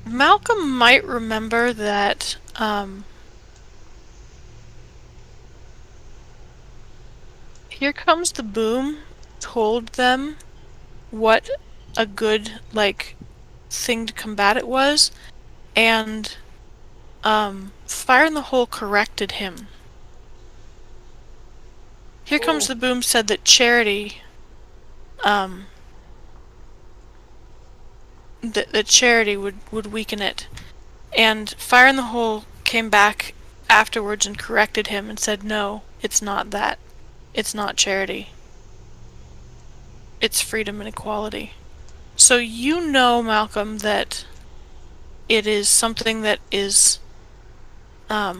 Malcolm might remember that, Here Comes the Boom told them what a good, like, thing to combat it was, and, Fire in the Hole corrected him. Here Comes the Boom said that Charity, that Charity would weaken it. And Fire in the Hole came back afterwards and corrected him and said, no, it's not that. It's not charity. It's freedom and equality. So you know, Malcolm, that it is something that is, I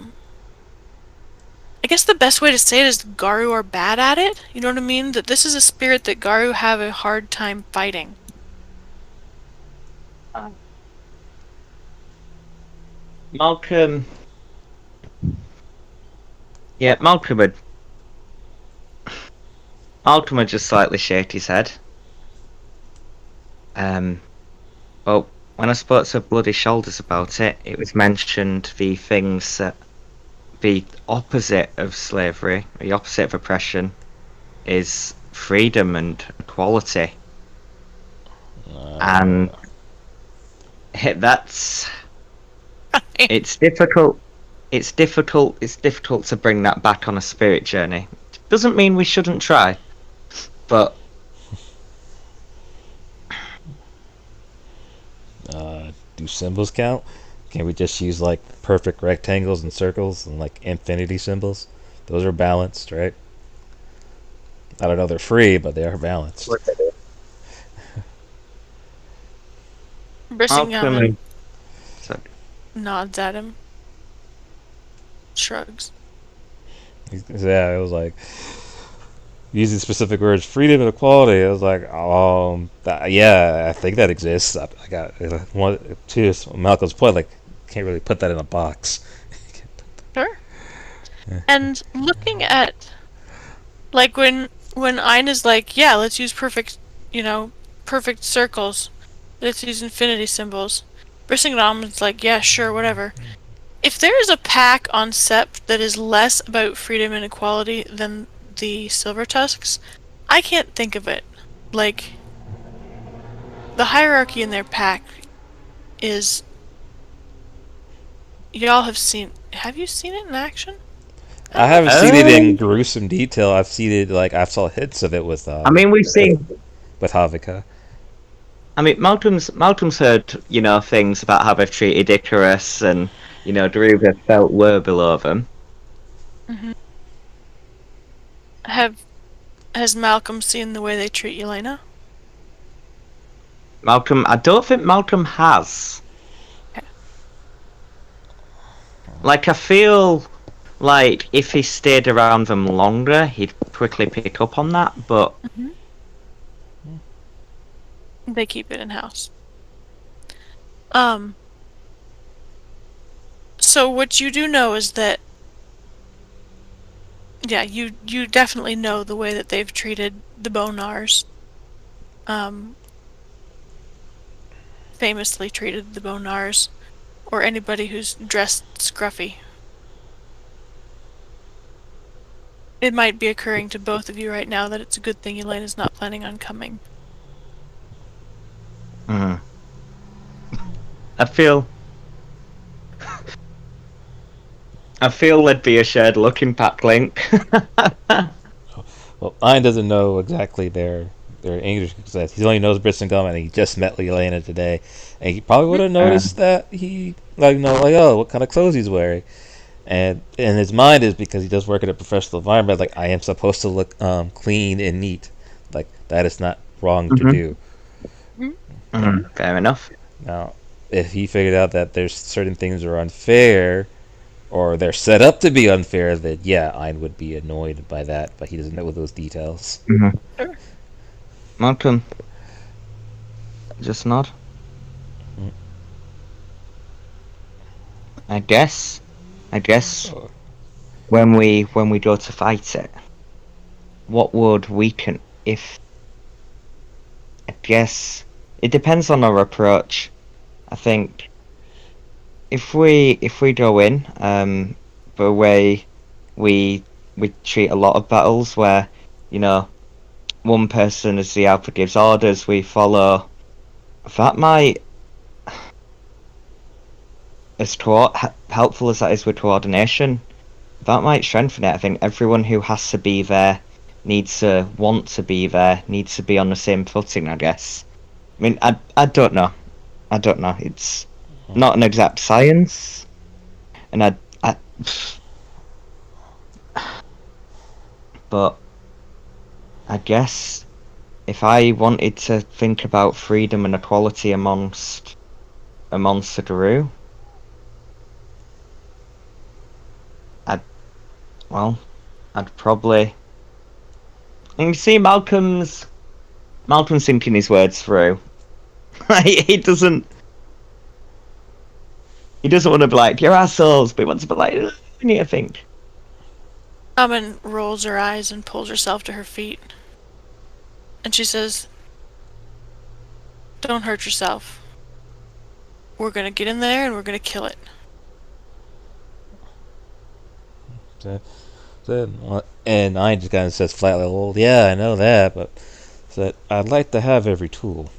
guess the best way to say it is Garu are bad at it. You know what I mean? That this is a spirit that Garu have a hard time fighting. Malcolm. Yeah, Malcolm would just slightly shake his head. Well, when I spoke to Bloody Shoulders about it, it was mentioned the things that the opposite of slavery, the opposite of oppression, is freedom and equality. And that's it's difficult. It's difficult to bring that back on a spirit journey. Doesn't mean we shouldn't try, but do symbols count? Can we just use like perfect rectangles and circles and like infinity symbols? Those are balanced, right? I don't know they're free, but they are balanced. Brissingham nods at him. Shrugs. Yeah, it was like using specific words, freedom and equality. I was like, yeah, I think that exists. I got one to Malcolm's point. Like, can't really put that in a box. Sure. Yeah. And looking at, like, when Ein is like, yeah, let's use perfect circles. Let's use infinity symbols. Brissingham is like, yeah, sure, whatever. If there is a pack on Sept that is less about freedom and equality than the Silver Tusks, I can't think of it. Like, the hierarchy in their pack is... Y'all have seen... Have you seen it in action? I haven't seen it in gruesome detail. I've seen it, like, I saw hints of it with... we've seen... With Havika. Malcolm's heard, things about how they've treated Icarus and, Daruma felt were below them. Mm-hmm. Has Malcolm seen the way they treat Yelena? I don't think Malcolm has. Okay. Like, I feel like if he stayed around them longer, he'd quickly pick up on that, but... Mm-hmm. They keep it in-house. So what you do know is that, yeah, you definitely know the way that they've treated the Bonars. Famously treated the Bonars, or anybody who's dressed scruffy. It might be occurring to both of you right now that it's a good thing Yelena's not planning on coming. Mm-hmm. I feel there'd be a shared look in Pack Link. Well, Ein doesn't know exactly their English because he only knows Brissingham and he just met Yelena today, and he probably would have noticed that he oh, what kind of clothes he's wearing, and in his mind is because he does work in a professional environment. Like, I am supposed to look clean and neat, like that is not wrong to do. Fair enough. Now, if he figured out that there's certain things that are unfair, or they're set up to be unfair, then yeah, Ein would be annoyed by that, but he doesn't know those details. Sure. Malcolm, just nod. Mm. I guess Oh. when we go to fight it, what would weaken if? I guess it depends on our approach. I think if we go in the way we treat a lot of battles where, you know, one person as the alpha gives orders, we follow. That might, as helpful as that is with coordination, that might strengthen it. I think everyone who has to be there needs to want to be there, needs to be on the same footing, I guess. I mean, I don't know. It's not an exact science, and but I guess if I wanted to think about freedom and equality amongst the crew, I'd probably. And you see, Malcolm's thinking his words through. he doesn't want to be like, you're assholes, but he wants to be like, you need to think. Amin rolls her eyes and pulls herself to her feet. And she says, "Don't hurt yourself. We're gonna get in there and we're gonna kill it." And Ein just kind of says flatly, "Well, yeah, I know that, but that I'd like to have every tool."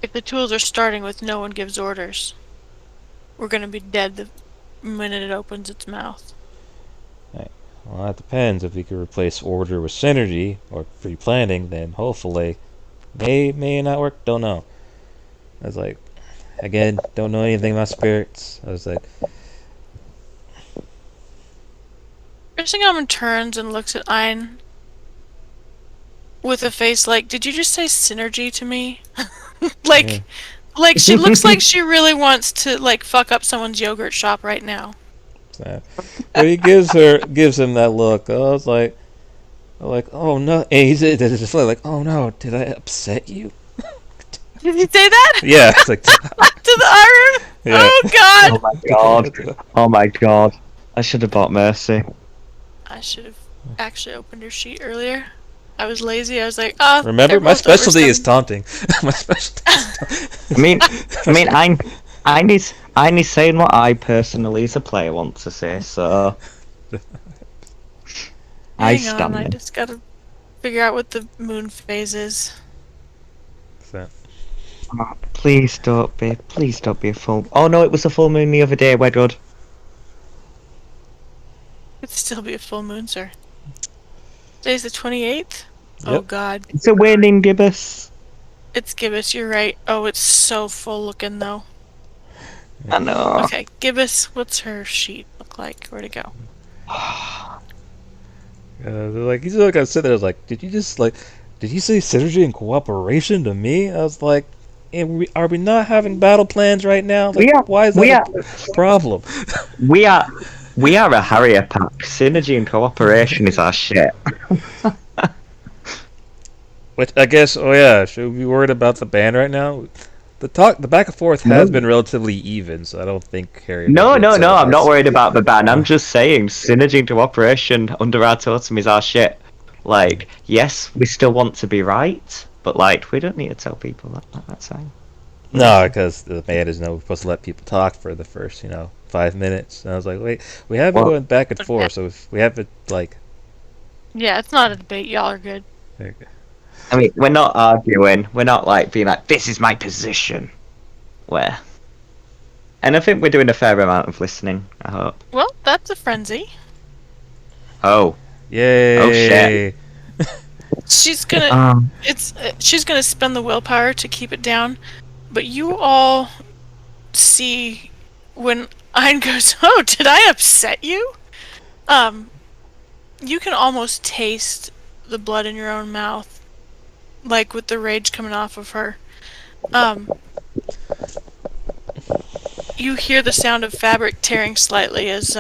If the tools are starting with no one gives orders, we're gonna be dead the minute it opens its mouth. Well, that depends. If we could replace order with synergy or pre-planning, then hopefully, may not work. Don't know. I was like, again, don't know anything about spirits. I was like, Amin turns and looks at Ein with a face like, "Did you just say synergy to me?" like, Yeah. like she looks like she really wants to like fuck up someone's yogurt shop right now. but he gives him that look. I was like, oh no. And he's just like, oh no, did I upset you? Did he say that? Yeah, it's like, To the iron? yeah. Oh god! Oh my god! Oh my god! I should have bought Mercy. I should have actually opened her sheet earlier. I was lazy. I was like, oh. Remember, I my rolled over specialty is some- taunting. My specialty. I need saying what I personally as a player want to say, so I Hang on, stand I in. just gotta figure out what the moon phase is. So, Oh, please don't be a full. Oh no, it was a full moon the other day. We're good. It'd still be a full moon, sir. Today's the 28th? Oh Yep. god. It's a waning gibbous. It's Gibbous, you're right. Oh, it's so full looking though. I know. Okay, Gibbous, what's her sheet look like? Where'd it go? they're like, he's like, I sit there. I was like, did you say synergy and cooperation to me? I was like, are we not having battle plans right now? Like, We are- why is we that a problem? We are a Harrier pack. Synergy and cooperation is our shit. Which I guess, oh yeah, should we be worried about the band right now? The back and forth has been relatively even, so I don't think Harry. No, I'm not worried about the ban. I'm just saying synergy and cooperation under our totem is our shit. Like, yes, we still want to be right, but like, we don't need to tell people that. That's fine. No, because the band is we're supposed to let people talk for the first, 5 minutes. And I was like, wait, we have been Well- going back and forth, so if we have it like. Yeah, it's not a debate. Y'all are good. I mean, we're not arguing. We're not like being like, this is my position. Where? And I think we're doing a fair amount of listening, I hope. Well, that's a frenzy. Oh. Yay! Oh, shit. She's gonna Um. she's gonna spend the willpower to keep it down, but you all see when Ein goes, "Oh, did I upset you?" You can almost taste the blood in your own mouth, like with the rage coming off of her. You hear the sound of fabric tearing slightly as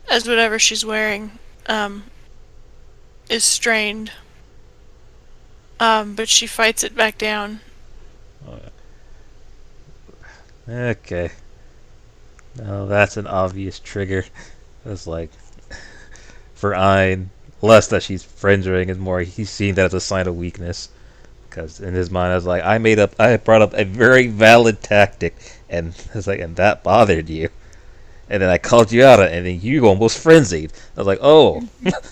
whatever she's wearing is strained. But she fights it back down. Okay. No, that's an obvious trigger. It's like, for Ein, less that she's fringing, is more he's seeing that as a sign of weakness. Because in his mind, I was like, I brought up a very valid tactic, and it's like, and that bothered you. And then I called you out on it, and then you almost frenzied. I was like, oh,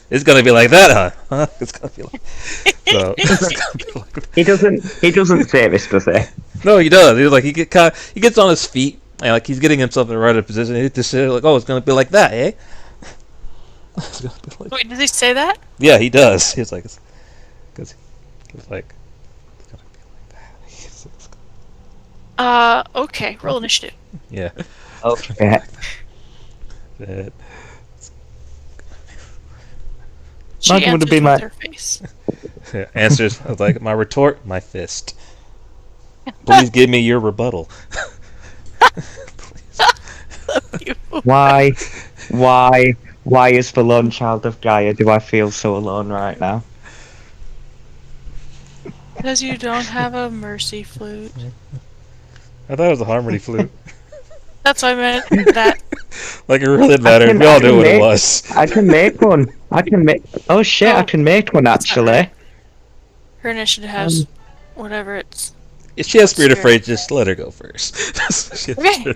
it's gonna be like that, huh? It's gonna be like so. It's gonna be like, He doesn't say this, does he? no, he does. He's like, he gets on his feet, and like he's getting himself in the right position. And he just say like, oh, it's gonna be like that, eh? It's gonna be like, Wait, did he say that? yeah, he does. He's like, because he's like, it's gonna be like that. Okay. Roll initiative. Yeah. Okay. That- She Mine would have answers been with like- her face. Answers. I was like, my retort, my fist. Please give me your rebuttal. Please. Why is the lone child of Gaia? Do I feel so alone right now? Because you don't have a mercy flute. I thought it was a harmony flute. That's what I meant. That. Like, it really mattered. We all knew what it was. I can make one. Oh shit! I can make one actually. Her initiative has whatever it's. If she has Spirit of Freight, just let her go first. Okay.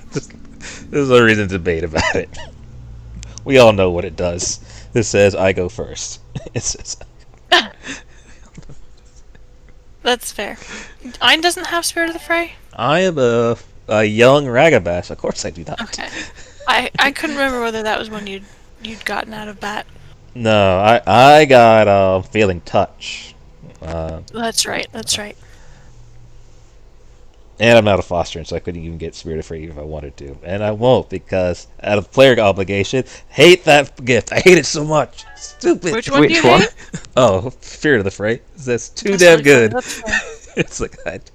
There's no reason to debate about it. We all know what it does. It says, I go first. It says... That's fair. Ein doesn't have Spirit of the Fray? I am a young Ragabash. Of course I do not. Okay. I couldn't remember whether that was when you'd gotten out of bat. No, I got Feeling Touch. That's right. And I'm not a fostering, so I couldn't even get Spirit of Freight if I wanted to. And I won't, because out of player obligation, hate that gift. I hate it so much. Stupid. Which one do you Which one? hate? Oh, Spirit of the Freight. That's too That's damn really good. funny. That's fair. It's like that.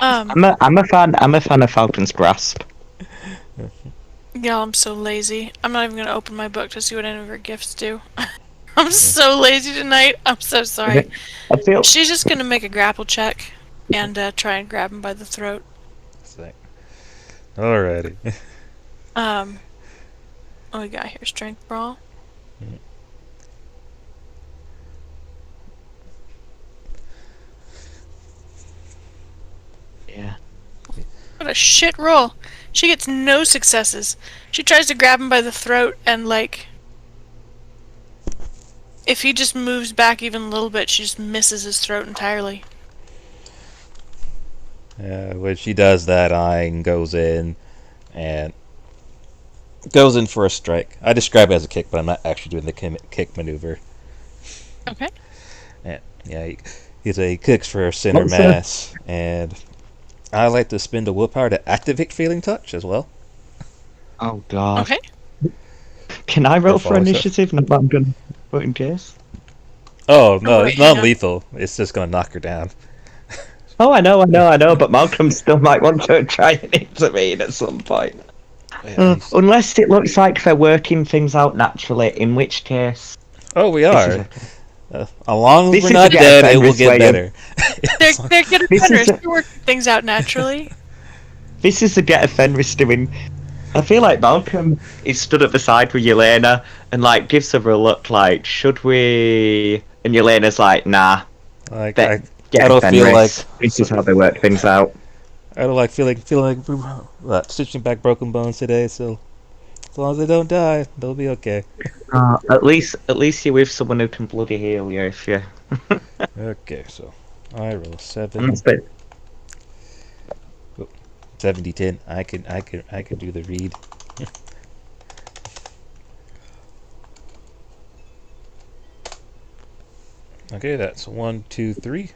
I'm a fan of Falcon's Grasp. Y'all, I'm so lazy. I'm not even gonna open my book to see what any of her gifts do. I'm so lazy tonight. I'm so sorry. I feel She's just gonna make a grapple check and try and grab him by the throat. Sick. Alrighty. What we got here? Strength brawl. yeah. What a shit roll. She gets no successes. She tries to grab him by the throat and like if he just moves back even a little bit, she just misses his throat entirely. When she does that, Ein goes in and goes in for a strike. I describe it as a kick, but I'm not actually doing the kick maneuver. Okay. Yeah, he kicks for a center What's that? mass, and I like to spend the willpower to activate Feeling Touch as well. Oh god. Okay. Can I roll for follow, sir. initiative? Not that I'm gonna put in case. Oh no, Oh, wait, it's hang on. non-lethal. It's just gonna knock her down. Oh, I know, but Malcolm still might want to try and intervene at some point. Unless it looks like they're working things out naturally, in which case... Oh, we This are. is As long as This we're is not to get dead, it offended, will get Slayer. better. They're getting This better. is a- They're working things out naturally. This is the get a Fenris doing. I feel like Malcolm is stood at the side with Yelena and like gives her a look like, should we? And Yelena's like, nah. Like Get I a don't feel Fenris. like This is how they work things out. I don't like feeling like stitching back broken bones today. So as long as they don't die, they'll be okay. At least you're with someone who can bloody heal you if you. Okay, so I roll 7, That's it. 70-10. I can do the read. Okay, that's 1, 2, 3.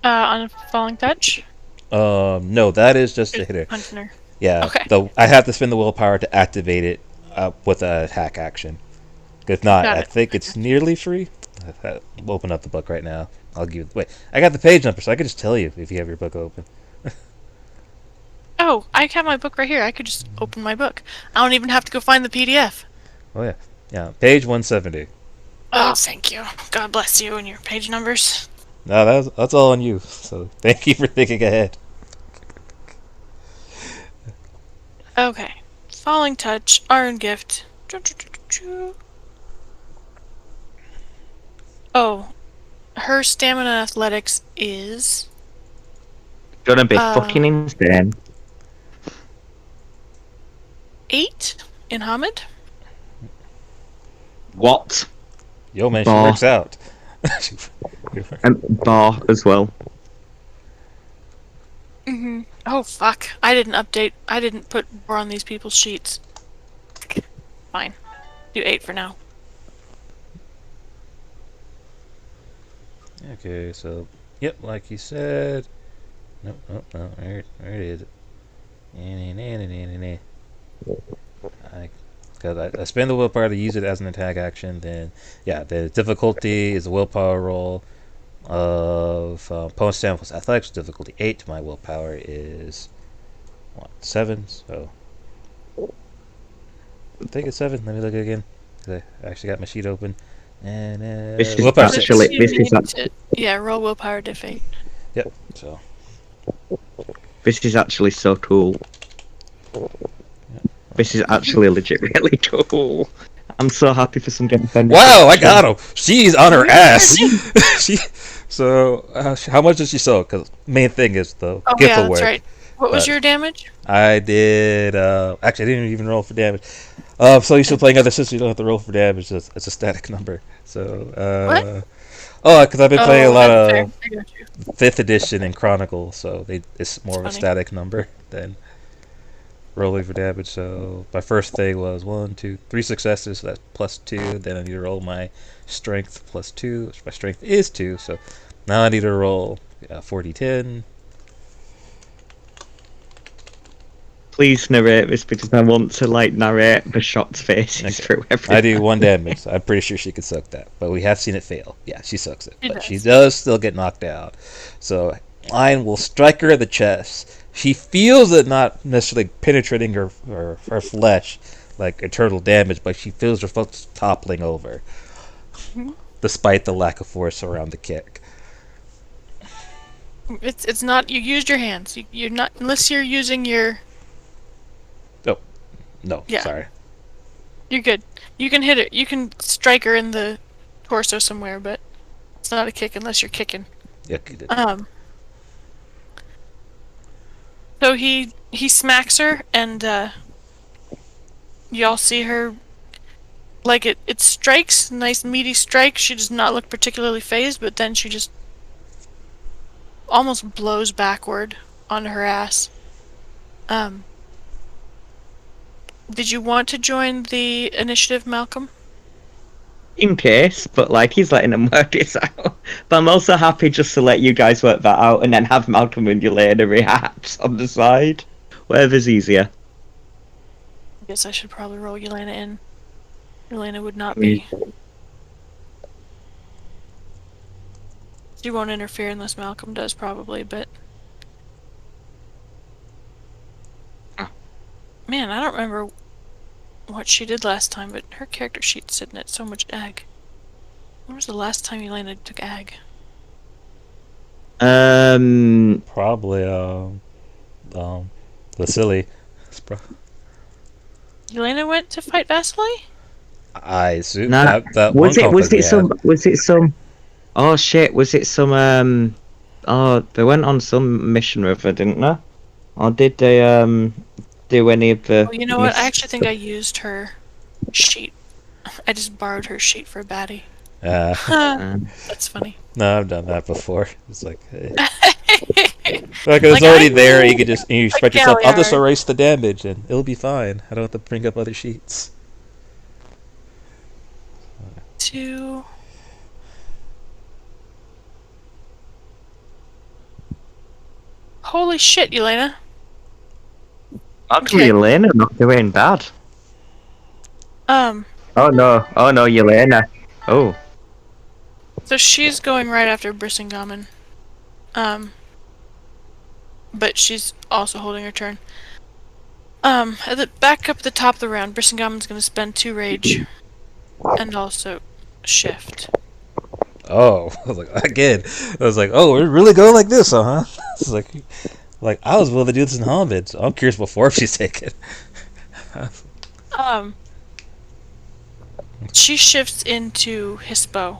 On a falling touch. No, that is just a hitter. Punching her. Yeah, Okay. I have to spend the willpower to activate it with a hack action. If not, Got I it. think it's nearly free. I'll open up the book right now. I'll give. Wait, I got the page number, so I can just tell you if you have your book open. Oh, I have my book right here. I could just open my book. I don't even have to go find the PDF. Oh yeah, yeah. Page 170. Oh, thank you. God bless you and your page numbers. No, that's all on you. So thank you for thinking ahead. Okay. Falling Touch, Iron Gift. Oh, her stamina and athletics is Gonna be fucking insane. 8 in Hamid. What? Yo, man, she Bar. works out. And bar as well. Mm-hmm. Oh, fuck. I didn't update. I didn't put more on these people's sheets. Fine. Do 8 for now. Okay, so yep, like you said. Nope, where it is. I spend the willpower to use it as an attack action. Then, yeah, the difficulty is a willpower roll of opponent stamina plus athletics. Difficulty 8. My willpower is 7. So I think it's 7. Let me look again. 'Cause I actually got my sheet open. And This is willpower actually- 6. this is actually- Yeah, roll willpower diff 8. Yep. So This is actually so cool. This is actually legit really cool. I'm so happy for some Game Defender. wow, I got him. She's on her ass. How much did she sell? Because main thing is the Oh, gift yeah, award. that's right. What was But- your damage? I did. Actually, I didn't even roll for damage. So you still playing other systems, you don't have to roll for damage. It's a static number. So. What? Oh, because I've been playing a lot that's fair. of I got you. 5th edition and Chronicle, so it's more of a Funny. static number than rolling for damage. So my first thing was 1, 2, 3 successes. So that's +2. Then I need to roll my strength +2, which my strength is 2. So now I need to roll 4d10. Please narrate this because I want to narrate the shots faces Okay. through everything. I do 1 damage. So I'm pretty sure she could suck that, but we have seen it fail. Yeah, she sucks it, She but does. she does still get knocked out. So Lion will strike her in the chest. She feels it not necessarily penetrating her flesh like eternal damage, but she feels her foot toppling over, despite the lack of force around the kick. It's not. You used your hands. You're not unless you're using your. No, Yeah. sorry. You're good. You can hit it. You can strike her in the torso somewhere, but it's not a kick unless you're kicking. Yeah, you did. So he smacks her, and y'all see her. Like it strikes, nice meaty strike. She does not look particularly phased, but then she just almost blows backward on her ass. Did you want to join the initiative, Malcolm? In case, but he's letting them work this out. But I'm also happy just to let you guys work that out and then have Malcolm and Yelena react on the side. Whatever's easier. I guess I should probably roll Yelena in. Yelena would not be. She won't interfere unless Malcolm does, probably, but. Man, I don't remember what she did last time, but her character sheet's sitting at so much ag. When was the last time Yelena took ag? Probably Vasily. Yelena went to fight Vasily? I assume Nah, that was one it conflict we had. some oh shit, was it some oh they went on some mission with her, didn't they? Or did they do any of the Oh, you know what? I actually think I used her sheet. I just borrowed her sheet for a baddie. That's funny. No, I've done that before. It's like, it's Like, already I there. You know, can just you like spread yourself. I'll just Galliard. erase the damage and it'll be fine. I don't have to bring up other sheets. 2. Holy shit, Yelena. Malcolm Okay. Yelena not doing bad. Um, Oh no, Yelena. Oh. so she's going right after Brissingamen. but she's also holding her turn. Back up at the top of the round, Brisingamen's going to spend 2 rage and also shift. Oh, I was like, again. I was like, oh, we're really going like this, huh? It's like I was willing to do this in Hobbit, so I'm curious what form she's taking. She shifts into Hispo.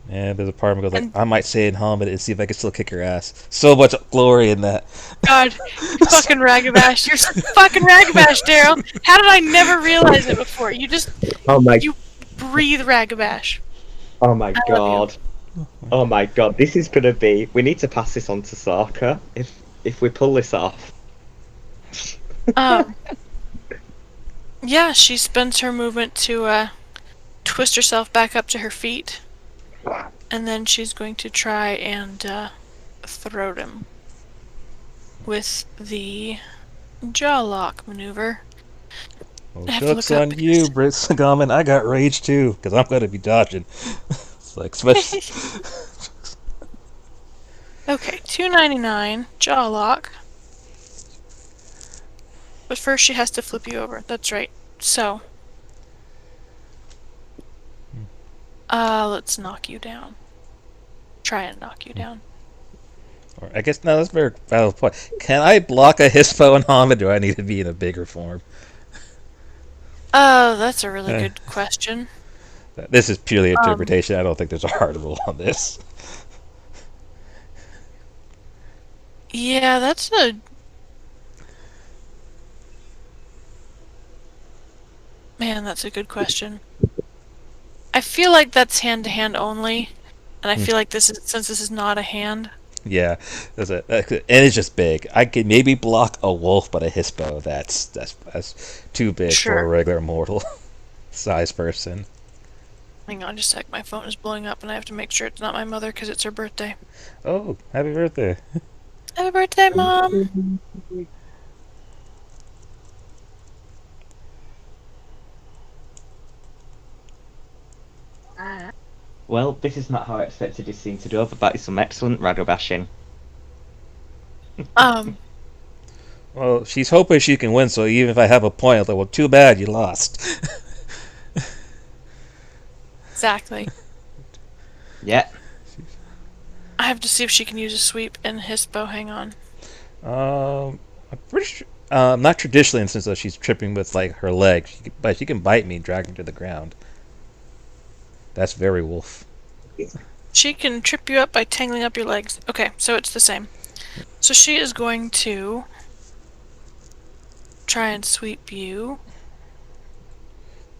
And there's a part of me goes like, I might say in Hobbit and see if I can still kick her ass. So much glory in that. God, you fucking Ragabash. You're fucking Ragabash, Daryl. How did I never realize it before? You just, Oh my. you breathe Ragabash. Oh my I love god. Oh my god. This is gonna be. We need to pass this on to Sokka if we pull this off. Yeah, she spends her movement to twist herself back up to her feet. And then she's going to try and throat him with the jaw lock maneuver. Well, I have to joke's look up on because- you, Brisingame. I got rage too, because I'm going to be dodging. It's like, especially. Okay, 299 jaw lock. But first she has to flip you over. That's right. So, let's knock you down. Try and knock you down. Or I guess, no, that's a very valid point. Can I block a Hispo and Hobbit, or do I need to be in a bigger form? Oh, that's a really good question. This is purely interpretation. I don't think there's a hard rule on this. Yeah, that's a... Man, that's a good question. I feel like that's hand-to-hand only, and I feel like since this is not a hand... Yeah, that's it. And it's just big. I could maybe block a wolf, but a Hispo, that's too big for a Sure. regular mortal size person. Hang on just a sec, my phone is blowing up and I have to make sure it's not my mother because it's her birthday. Oh, happy birthday. Happy birthday, Mom! Well, this is not how I expected this scene to go, but that is some excellent Ragabashing. Well, she's hoping she can win, so even if I have a point, I'm like, well, too bad, you lost. Exactly. Yeah. I have to see if she can use a sweep in Hispo, hang on. I'm pretty sure. Not traditionally, in the sense that she's tripping with like her leg, but she can bite me and drag me to the ground. That's very wolf. She can trip you up by tangling up your legs. Okay, so it's the same. So she is going to try and sweep you.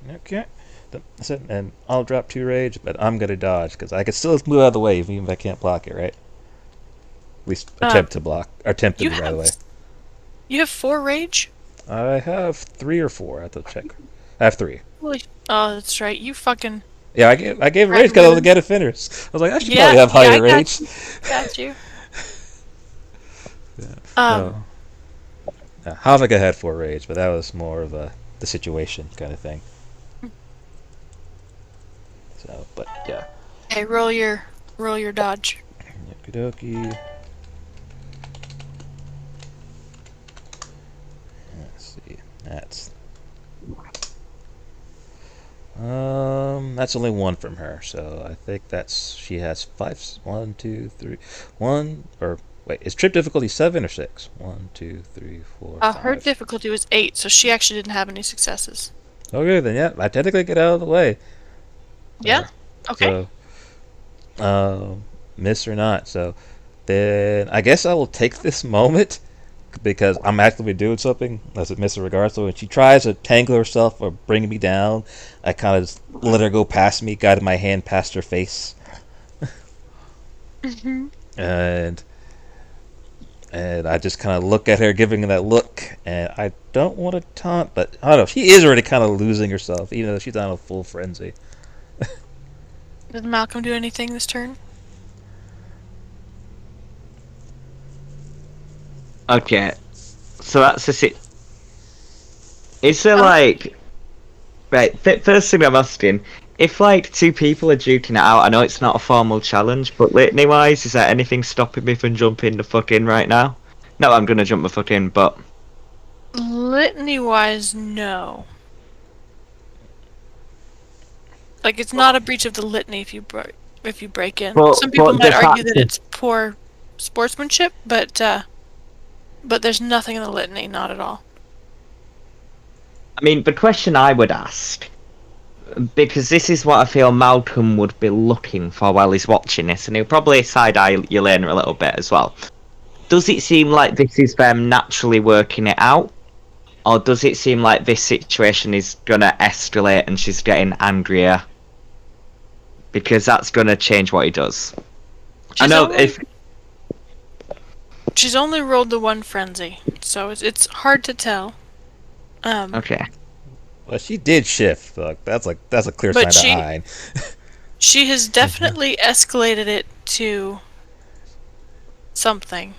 Okay. That's it. And I'll drop 2 rage, but I'm gonna dodge because I can still move out of the way even if I can't block it, right? At least attempt to block. Or attempt to You move out of the way. You have 4 rage? I have 3 or 4. I have to check. I have 3. Holy... Oh, that's right. You fucking... Yeah, I gave rage because I was get a finish. I was like, I should probably have higher I rage. got you. So, Havika had 4 rage, but that was more of the situation kind of thing. So, but yeah. Okay, roll your dodge. Okie dokie. Let's see. That's only 1 from her, so I think she has 5. 1, 2, 3, 1 or wait, is trip difficulty 7 or 6? 1, 2, 3, 4. Her 5. difficulty was 8, so she actually didn't have any successes. Okay, then yeah, I technically get out of the way. Yeah. Okay. So, miss or not. So, then I guess I will take this moment because I'm actively doing something as a miss in regards. So when she tries to tangle herself or bring me down, I kind of just let her go past me, guided my hand past her face, and I just kind of look at her, giving her that look, and I don't want to taunt, but I don't know. She is already kind of losing herself, even though she's not in a full frenzy. Did Malcolm do anything this turn? Okay. So that's is there like... Right, first thing I'm asking, if like two people are duking it out, I know it's not a formal challenge, but litany wise, is there anything stopping me from jumping the fuck in right now? No, I'm gonna jump the fuck in, but Litany-wise, no. Like, it's not a breach of the litany if you break in. Some people might argue that it's poor sportsmanship, but there's nothing in the litany, not at all. I mean, the question I would ask, because this is what I feel Malcolm would be looking for while he's watching this, and he'll probably side-eye Yelena a little bit as well. Does it seem like this is them naturally working it out? Or does it seem like this situation is gonna escalate and she's getting angrier? Because that's gonna change what he does. She's only rolled the one frenzy, so it's hard to tell. Okay. Well, she did shift. Look, that's a clear But sign to Hein. She has definitely escalated it to something.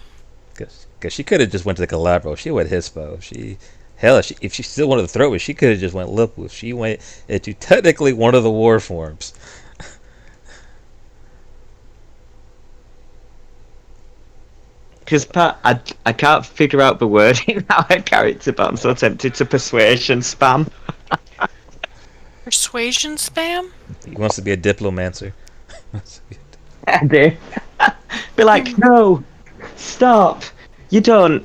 Because she could have just went to the Calabro. She went Hispo. If she still wanted to throw it, she could have just went Lipwolf. She went into technically one of the war forms. Because Pat, I can't figure out the wording now her character, but I'm so tempted to persuasion spam. Persuasion spam? He wants to be a diplomancer. I do. Be like, no, stop. You don't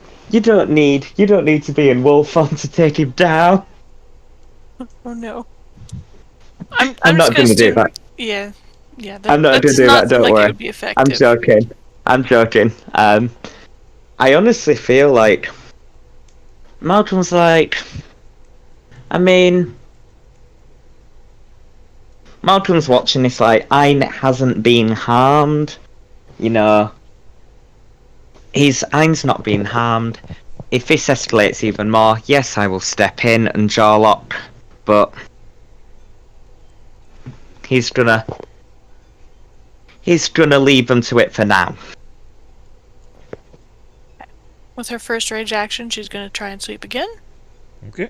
need to be in Wolfon to take him down. Oh no. I'm not going to do that. Yeah. I'm not going to do that. Don't worry. It would be effective. I'm joking. I honestly feel like Malcolm's like. I mean, Malcolm's watching this like Ein hasn't been harmed. You know, Ein's not been harmed. If this escalates even more, yes, I will step in and jaw lock, but he's gonna leave them to it for now. With her first rage action, she's gonna try and sweep again. Okay.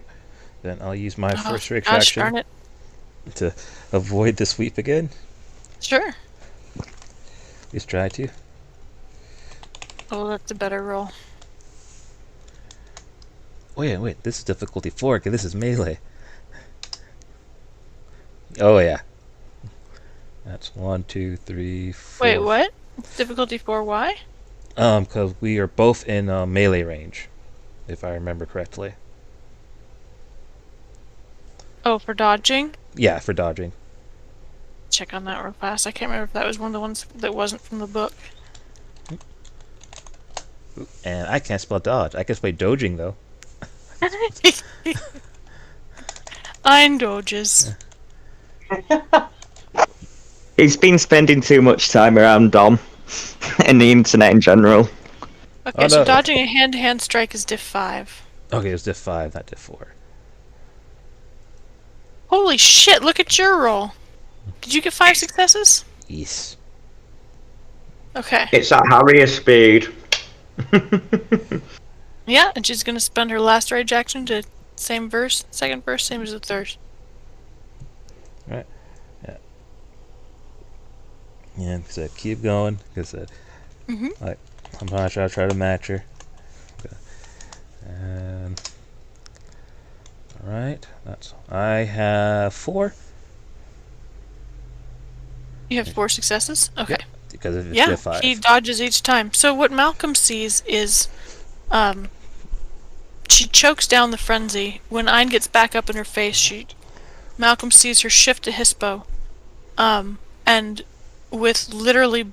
Then I'll use my first rage Gosh, darn action it. to avoid the sweep again. Sure. At least try to. Oh, that's a better roll. Wait, this is difficulty 4, because this is melee. Oh, yeah. That's 1, 2, 3, 4. Wait, what? Difficulty 4, why? Because we are both in melee range, if I remember correctly. Oh, for dodging? Yeah, for dodging. Check on that real fast. I can't remember if that was one of the ones that wasn't from the book. And I can't spell dodge. I can spell dodging, though. Ein dodges. He's been spending too much time around Dom and the internet in general. Okay, so dodging a hand-to-hand strike is diff 5. Okay, it was diff 5, not diff 4. Holy shit, look at your roll. Did you get 5 successes? Yes. Okay. It's at Harrier speed. Yeah, and she's gonna spend her last rage action to second verse, same as the third. Right. Yeah. Yeah, so keep going, because like, I'm gonna try to match her. Okay. And alright, I have 4. You have 4 successes? Okay. Because of diff 5. He dodges each time. So what Malcolm sees is, she chokes down the frenzy. When Ein gets back up in her face, Malcolm sees her shift to Hispo, and with literally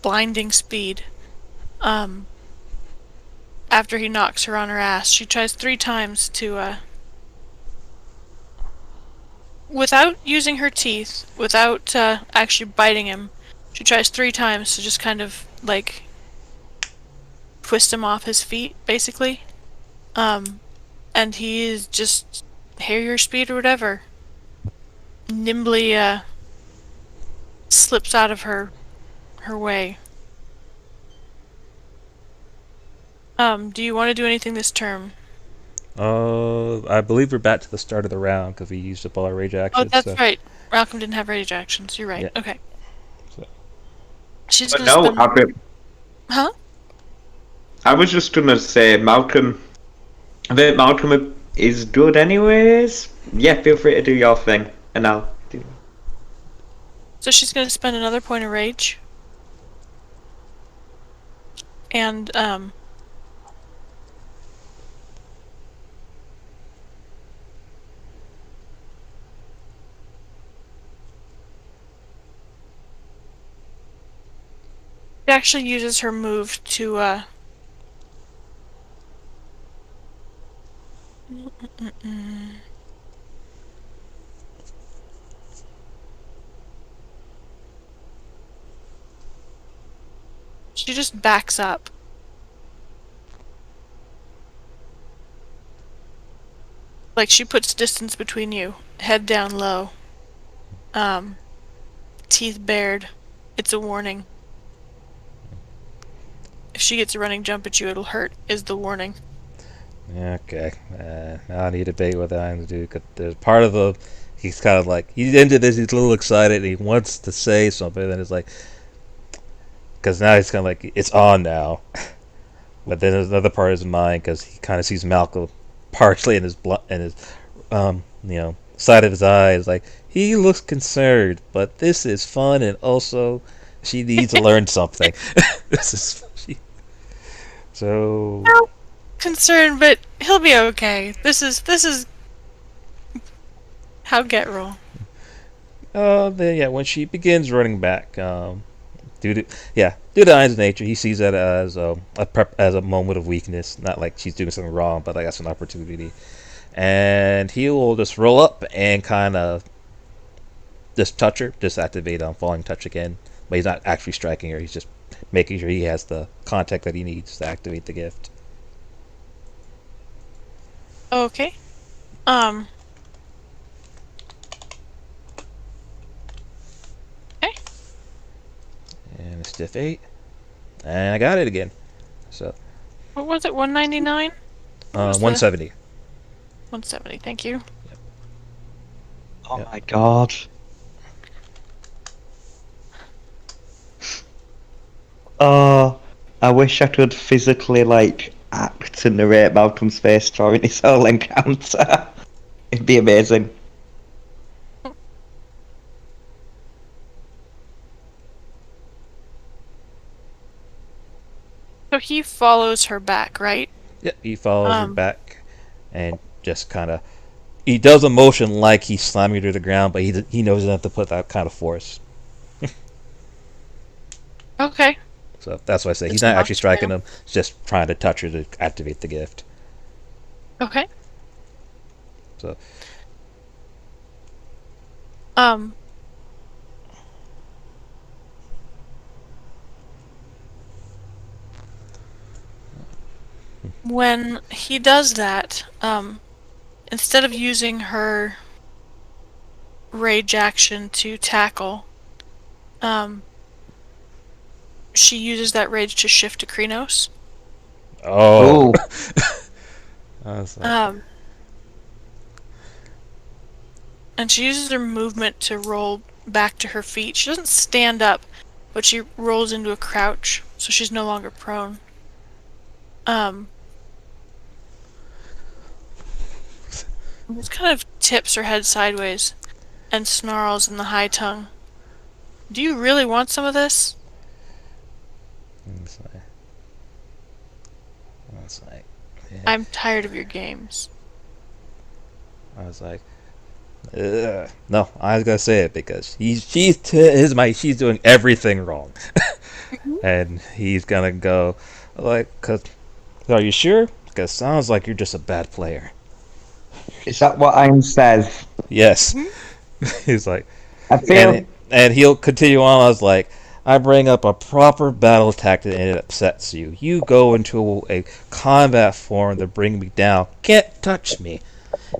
blinding speed, after he knocks her on her ass, she tries 3 times to, without using her teeth, without actually biting him, she tries 3 times to just kind of, like, twist him off his feet, basically. And he is just Harrier speed or whatever. Nimbly, slips out of her way. Do you want to do anything this turn? I believe we're back to the start of the round, because we used up all our rage actions. Oh, that's right. Malcolm didn't have rage actions. You're right. Yeah. Okay. So- She's But gonna no, spend. Huh? I was just gonna say Malcolm. I think Malcolm is good anyways. Yeah, feel free to do your thing, and I'll do. So she's gonna spend another point of rage. And she actually uses her move to she just backs up. Like she puts distance between you, head down low. Teeth bared. It's a warning. If she gets a running jump at you, it'll hurt, is the warning. Okay. I need to debate what I'm going to do. 'Cause there's part of the. He's kind of like. He's into this, he's a little excited, and he wants to say something, and then it's like. Because now he's kind of like. It's on now. But then there's another part of his mind, because he kind of sees Malcolm partially in his. Side of his eyes. Like, he looks concerned, but this is fun, and also. She needs to learn something. This is. So. Concerned, but he'll be okay. This is how get roll. When she begins running back, due to Iron's nature, he sees that as as a moment of weakness, not like she's doing something wrong, but like that's an opportunity, and he will just roll up and kind of just touch her, just activate falling touch again, but he's not actually striking her. He's just making sure he has the contact that he needs to activate the gift. Okay. Okay. And a stiff 8, and I got it again. So What was it? 199? was the- 170. 170. Thank you. Oh Yep. my god. Oh, I wish I could physically, like, act and narrate Malcolm's face during his whole encounter. It'd be amazing. So he follows her back, right? Yeah, he follows her Um. back, and just kind of he does a motion like he's slamming her to the ground, but he knows he doesn't have to put that kind of force. Okay. So that's why I say he's It's not not actually striking true. him; he's just trying to touch her to activate the gift. Okay. So Um. When he does that, instead of using her rage action to tackle, she uses that rage to shift to Krenos. oh, I was like, And she uses her movement to roll back to her feet. She doesn't stand up, but she rolls into a crouch, so she's no longer prone. Just kind of tips her head sideways and snarls in the high tongue. Do you really want some of this? yeah. I'm tired of your games. I was like, ugh. No, I was gonna say it because she's doing everything wrong, and he's gonna go like, are you sure? Because sounds like you're just a bad player. Is that what Iron says? Yes, he's like, I feel. and he'll continue on. I was like, I bring up a proper battle tactic and it upsets you. You go into a combat form to bring me down. Can't touch me.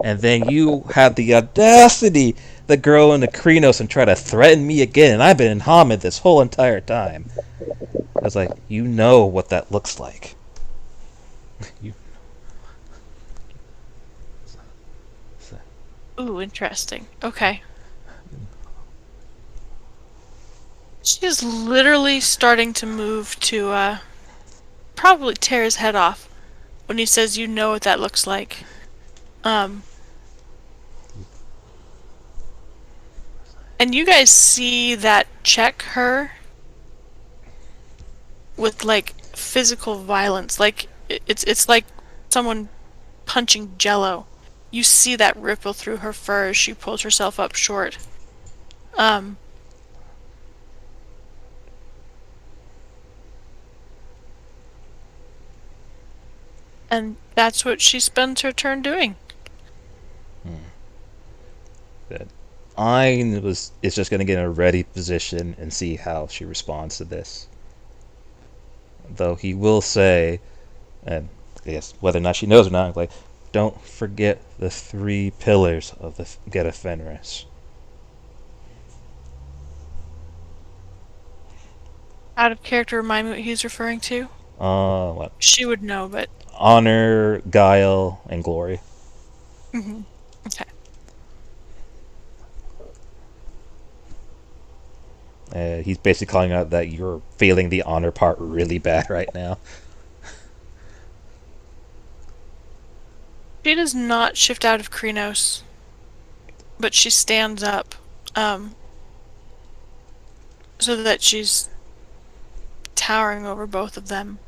And then you have the audacity to grow into Krenos and try to threaten me again. And I've been in Hamid this whole entire time. I was like, you know what that looks like. you. Ooh, interesting. Okay. She's literally starting to move to probably tear his head off when he says, "You know what that looks like." Um, and you guys see that check her with like physical violence, like it's like someone punching jello. You see that ripple through her fur as she pulls herself up short. Um, and that's what she spends her turn doing. Good. I was is just gonna get in a ready position and see how she responds to this. Though he will say, and I guess whether or not she knows or not, like, don't forget the 3 pillars of the Get of Fenris. Out of character, remind me what he's referring to. What? She would know, but Honor, guile, and glory. okay. He's basically calling out that you're failing the honor part really bad right now. She does not shift out of Krenos, but she stands up, so that she's towering over both of them.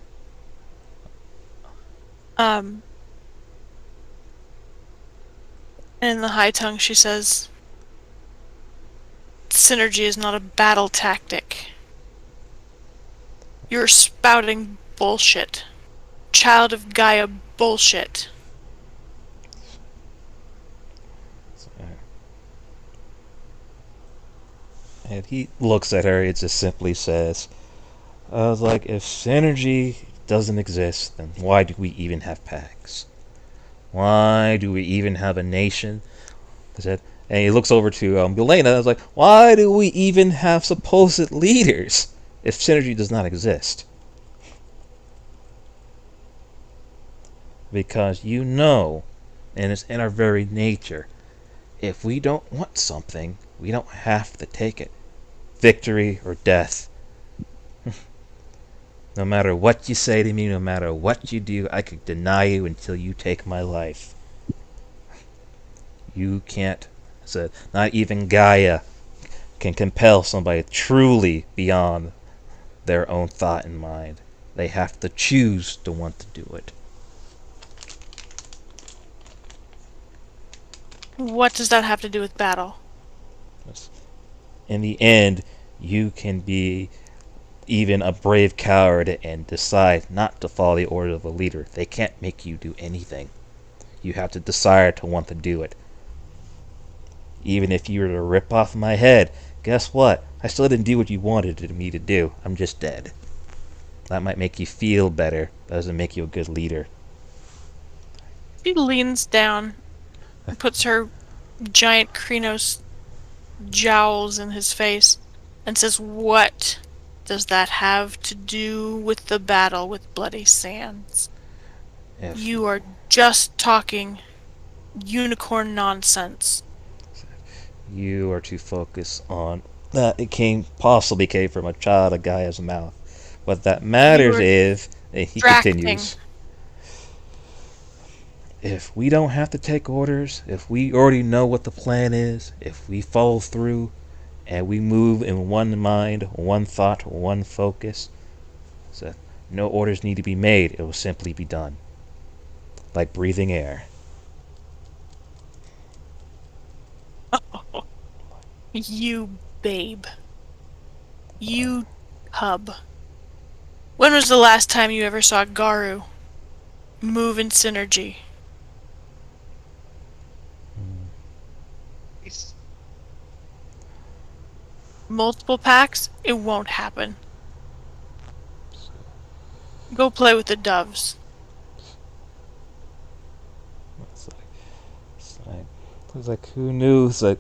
And in the high tongue, she says, "Synergy is not a battle tactic. You're spouting bullshit. Child of Gaia bullshit." And he looks at her and just simply says, I was like, if synergy doesn't exist, then why do we even have packs? Why do we even have a nation? I said, and he looks over to Belena. I was like, why do we even have supposed leaders if synergy does not exist? Because you know, and it's in our very nature, if we don't want something, we don't have to take it. Victory or death. No matter what you say to me, no matter what you do, I could deny you until you take my life. You can't. So not even Gaia can compel somebody truly beyond their own thought and mind. They have to choose to want to do it. What does that have to do with battle? In the end, you can be even a brave coward and decide not to follow the order of a leader. They can't make you do anything. You have to desire to want to do it. Even if you were to rip off my head, guess what? I still didn't do what you wanted me to do. I'm just dead. That might make you feel better. That doesn't make you a good leader. She leans down and puts her giant Krenos jowls in his face and says, "What does that have to do with the battle with Bloody Sands? If You are just talking unicorn nonsense." you are to focus on that it possibly came from a child of Gaia's mouth. What that matters You are is, and he distracting. continues, if we don't have to take orders, if we already know what the plan is, if we follow through, and we move in one mind, one thought, one focus, so no orders need to be made, it will simply be done. Like breathing air. You babe. You hub. When was the last time you ever saw Garu move in synergy? Multiple packs? It won't happen. Go play with the doves. It's like who knew? It's like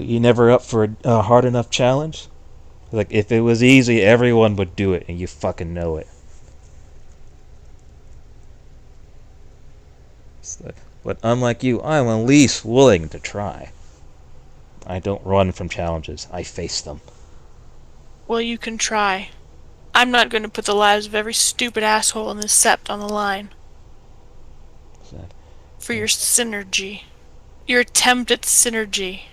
you never up for a hard enough challenge? It's like if it was easy, everyone would do it, and you fucking know it. But unlike you, I'm at least willing to try. I don't run from challenges, I face them. Well, you can try. I'm not going to put the lives of every stupid asshole in this sept on the line. Said, For your synergy. Your attempt at synergy.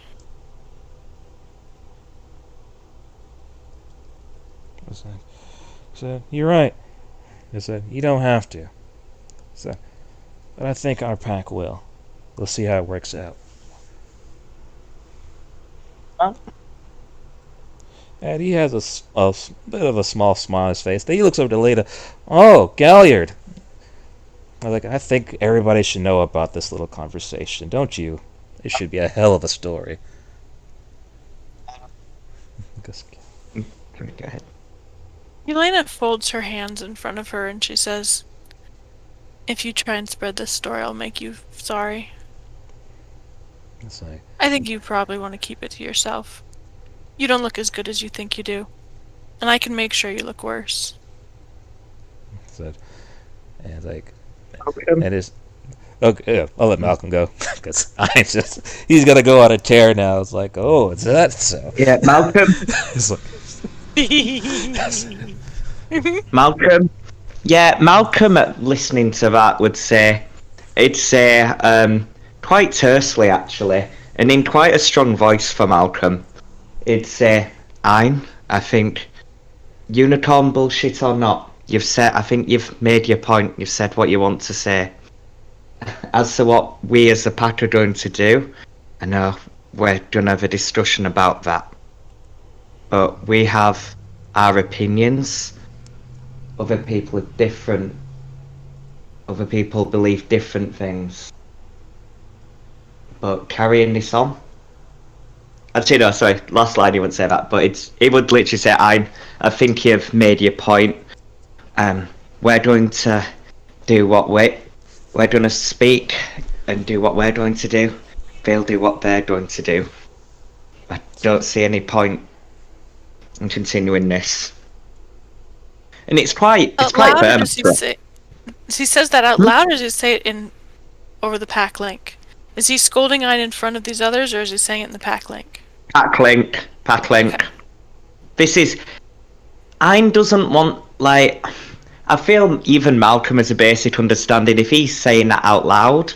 said, you're right. I said, you don't have to. Said, but I think our pack will. We'll see how it works out. And he has a bit of a small smile on his face. Then he looks over to Leda. Oh, Galliard. I think everybody should know about this little conversation, don't you? It should be a hell of a story. Go ahead. Elena folds her hands in front of her and she says, if you try and spread this story, I'll make you sorry. It's like, I think you probably want to keep it to yourself. You don't look as good as you think you do. And I can make sure you look worse. said, and like, and his. Okay, yeah, I'll let Malcolm go because he's gonna go on a tear now. It's like, oh, is that so? Yeah, Malcolm. It's like, Malcolm. Yeah, Malcolm, listening to that, would say, quite tersely actually, and in quite a strong voice for Malcolm, it'd say, I think, unicorn bullshit or not, I think you've made your point, you've said what you want to say. As to what we as a pack are going to do, I know we're going to have a discussion about that. But we have our opinions. Other people are different. Other people believe different things. But carrying this on. Actually, no, sorry, last line he wouldn't say that, but it would literally say, I think you've made your point. We're going to do what we're going to speak and do what we're going to do. They'll do what they're going to do. I don't see any point in continuing this. And it's quite firm. He says that out loud, or does he say it over the pack link? Is he scolding Ein in front of these others, or is he saying it in the pack link? Pack link. Okay. This is... Ein doesn't want, like... I feel even Malcolm has a basic understanding. If he's saying that out loud,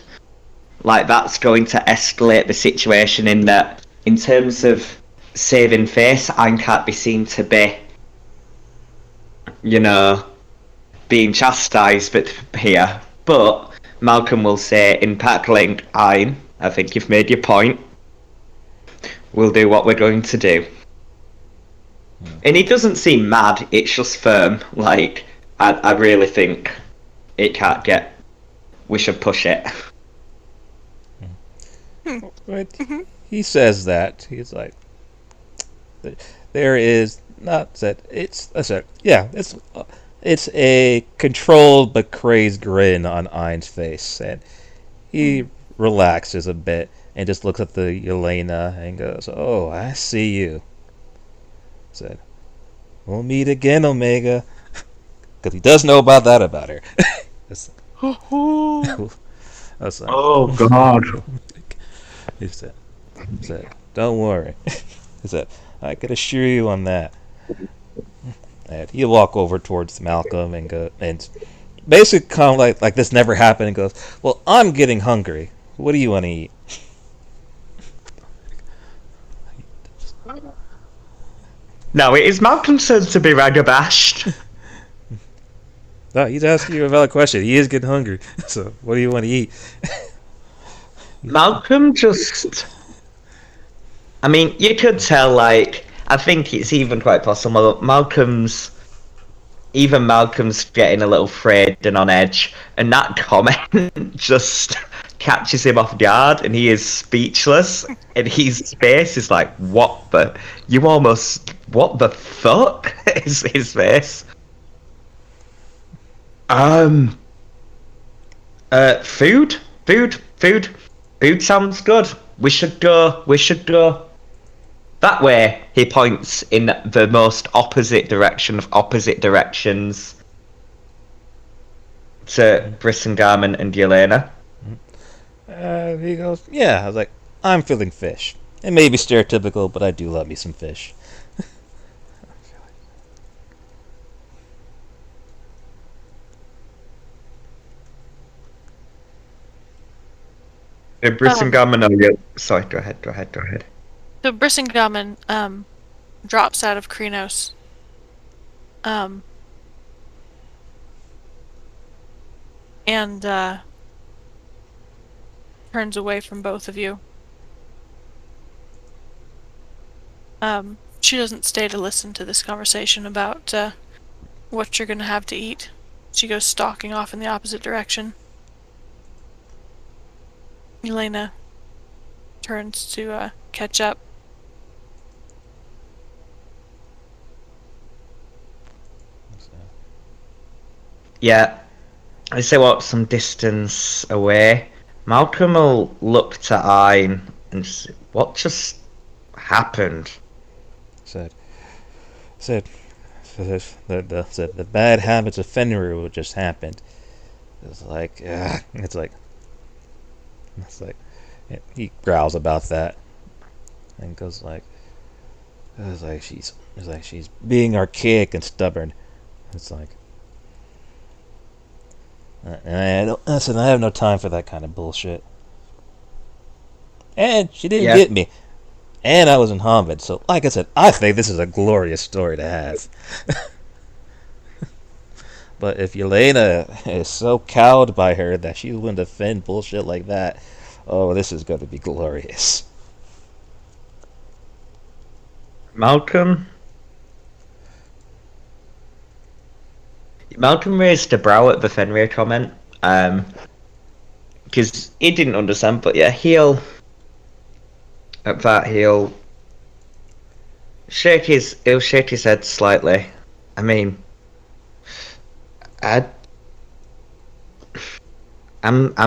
like, that's going to escalate the situation in that, in terms of saving face, Ein can't be seen to be, being chastised here. But Malcolm will say in pack link, Ein, I think you've made your point. We'll do what we're going to do. And he doesn't seem mad, it's just firm. Like, I really think it can't get... We should push it. Right. He says that. He's like, there is not that it's a controlled but crazed grin on Ein's face, and he relaxes a bit and just looks at the Elena and goes, "Oh, I see you." Said, "We'll meet again, Omega," because he does know about her. That's like, Oh, God. He said, "Don't worry." He said, "I can assure you on that." And he'll walk over towards Malcolm and go, and basically kind of like this never happened, and goes, "Well, I'm getting hungry. What do you want to eat?" No, it is Malcolm's turn to be rather abashed. No, he's asking you a valid question. He is getting hungry. So, what do you want to eat? Malcolm just... I mean, you could tell, like... I think it's even quite possible Malcolm's getting a little frayed and on edge, and that comment just catches him off guard, and he is speechless, and his face is like, what the fuck is his face? Food sounds good. We should go that way. He points in the most opposite direction of opposite directions to Brissengarman and Yelena. He goes, "Yeah." I was like, "I'm feeling fish. It may be stereotypical, but I do love me some fish." Brissingham and you. Sorry, go ahead. So Brissingamen drops out of Krenos. And turns away from both of you. She doesn't stay to listen to this conversation about what you're gonna have to eat. She goes stalking off in the opposite direction. Elena turns to catch up. Yeah, I say what, some distance away. Malcolm will look to Ein and say, what just happened? Said the bad habits of Fenrir just happened. It's like, he growls about that and goes like, she's being archaic and stubborn. It's like, and I have no time for that kind of bullshit. And she didn't get me. And I was in Hamid, so like I said, I think this is a glorious story to have. But if Yelena is so cowed by her that she wouldn't defend bullshit like that, oh, this is going to be glorious. Malcolm raised a brow at the Fenrir comment, because he didn't understand, but yeah, he'll shake his head slightly. I mean, I'm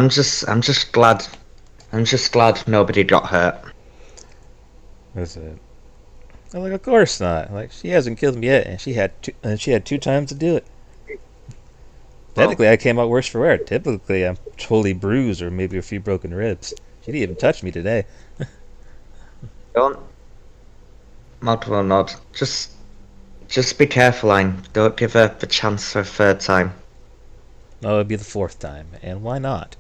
just glad nobody got hurt. That's it. I'm like, of course not. Like, she hasn't killed me yet, and she had two times to do it. Technically, I came out worse for wear. Typically, I'm totally bruised or maybe a few broken ribs. She didn't even touch me today. Don't. Malcolm will nod. Just be careful, Ein. Don't give her the chance for a third time. No, it'd be the fourth time, and why not?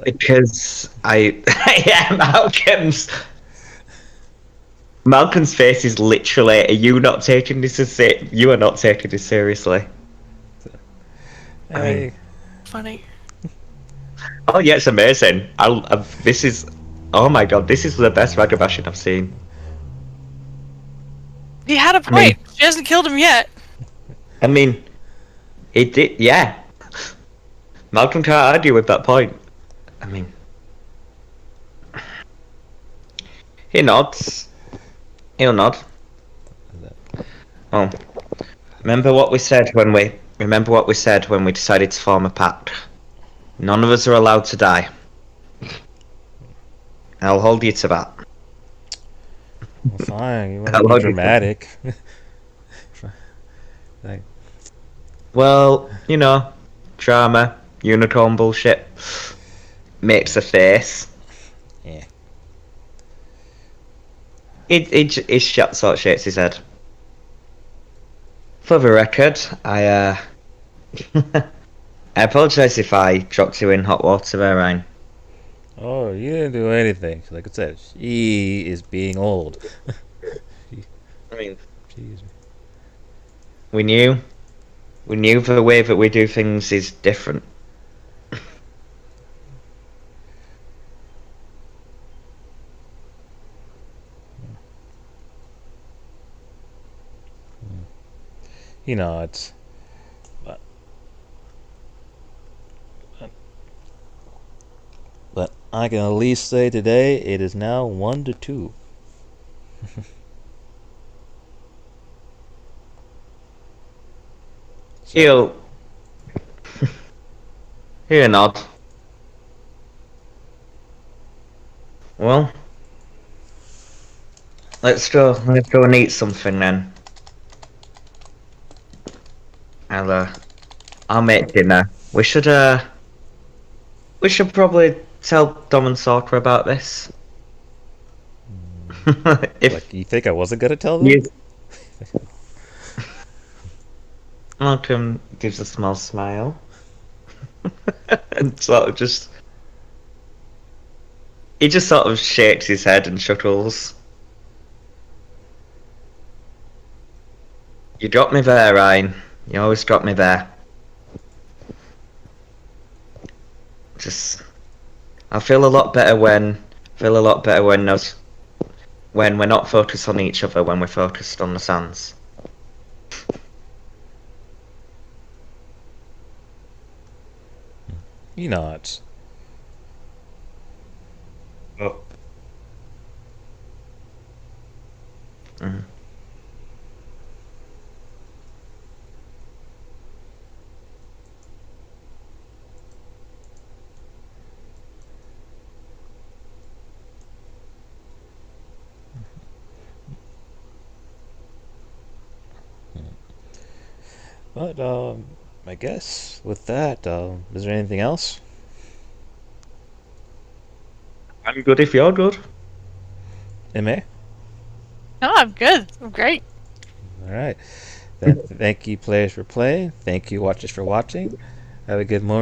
Because Malcolm's face is literally, are you not taking this you are not taking this seriously. Hey, Funny. Oh yeah, it's amazing. This is, oh my god, this is the best Ragabashin I've seen. He had a point. She hasn't killed him yet. I mean, it did, yeah. Malcolm can't argue with that point. I mean, he nods. He'll nod. Oh, remember what we said when we decided to form a pact. None of us are allowed to die. I'll hold you to that. well, fine. You want to be dramatic. Like, Well, you know, drama, unicorn bullshit. Makes a face. yeah. He sort of shakes his head. For the record, I apologise if I dropped you in hot water there, Ryan. Oh, you didn't do anything. Like I said, she is being old. I mean, Jeez. we knew the way that we do things is different. You know, it's. But I can at least say today it is now 1-2. He'll nod. Well, let's go and eat something then. I'll make dinner. We should probably tell Dom and Sorka about this. If Like, you think I wasn't gonna tell them? you... Malcolm gives a small smile. and sort of just. He just sort of shakes his head and chuckles. You got me there, Ryan. You always got me there. Just, I feel a lot better when when we're not focused on each other, when we're focused on the sands. He nods. Oh. Mm. But I guess with that, is there anything else? I'm good if you're good. Ma. No, I'm good. I'm great. All right. Then thank you, players, for playing. Thank you, watchers, for watching. Have a good morning.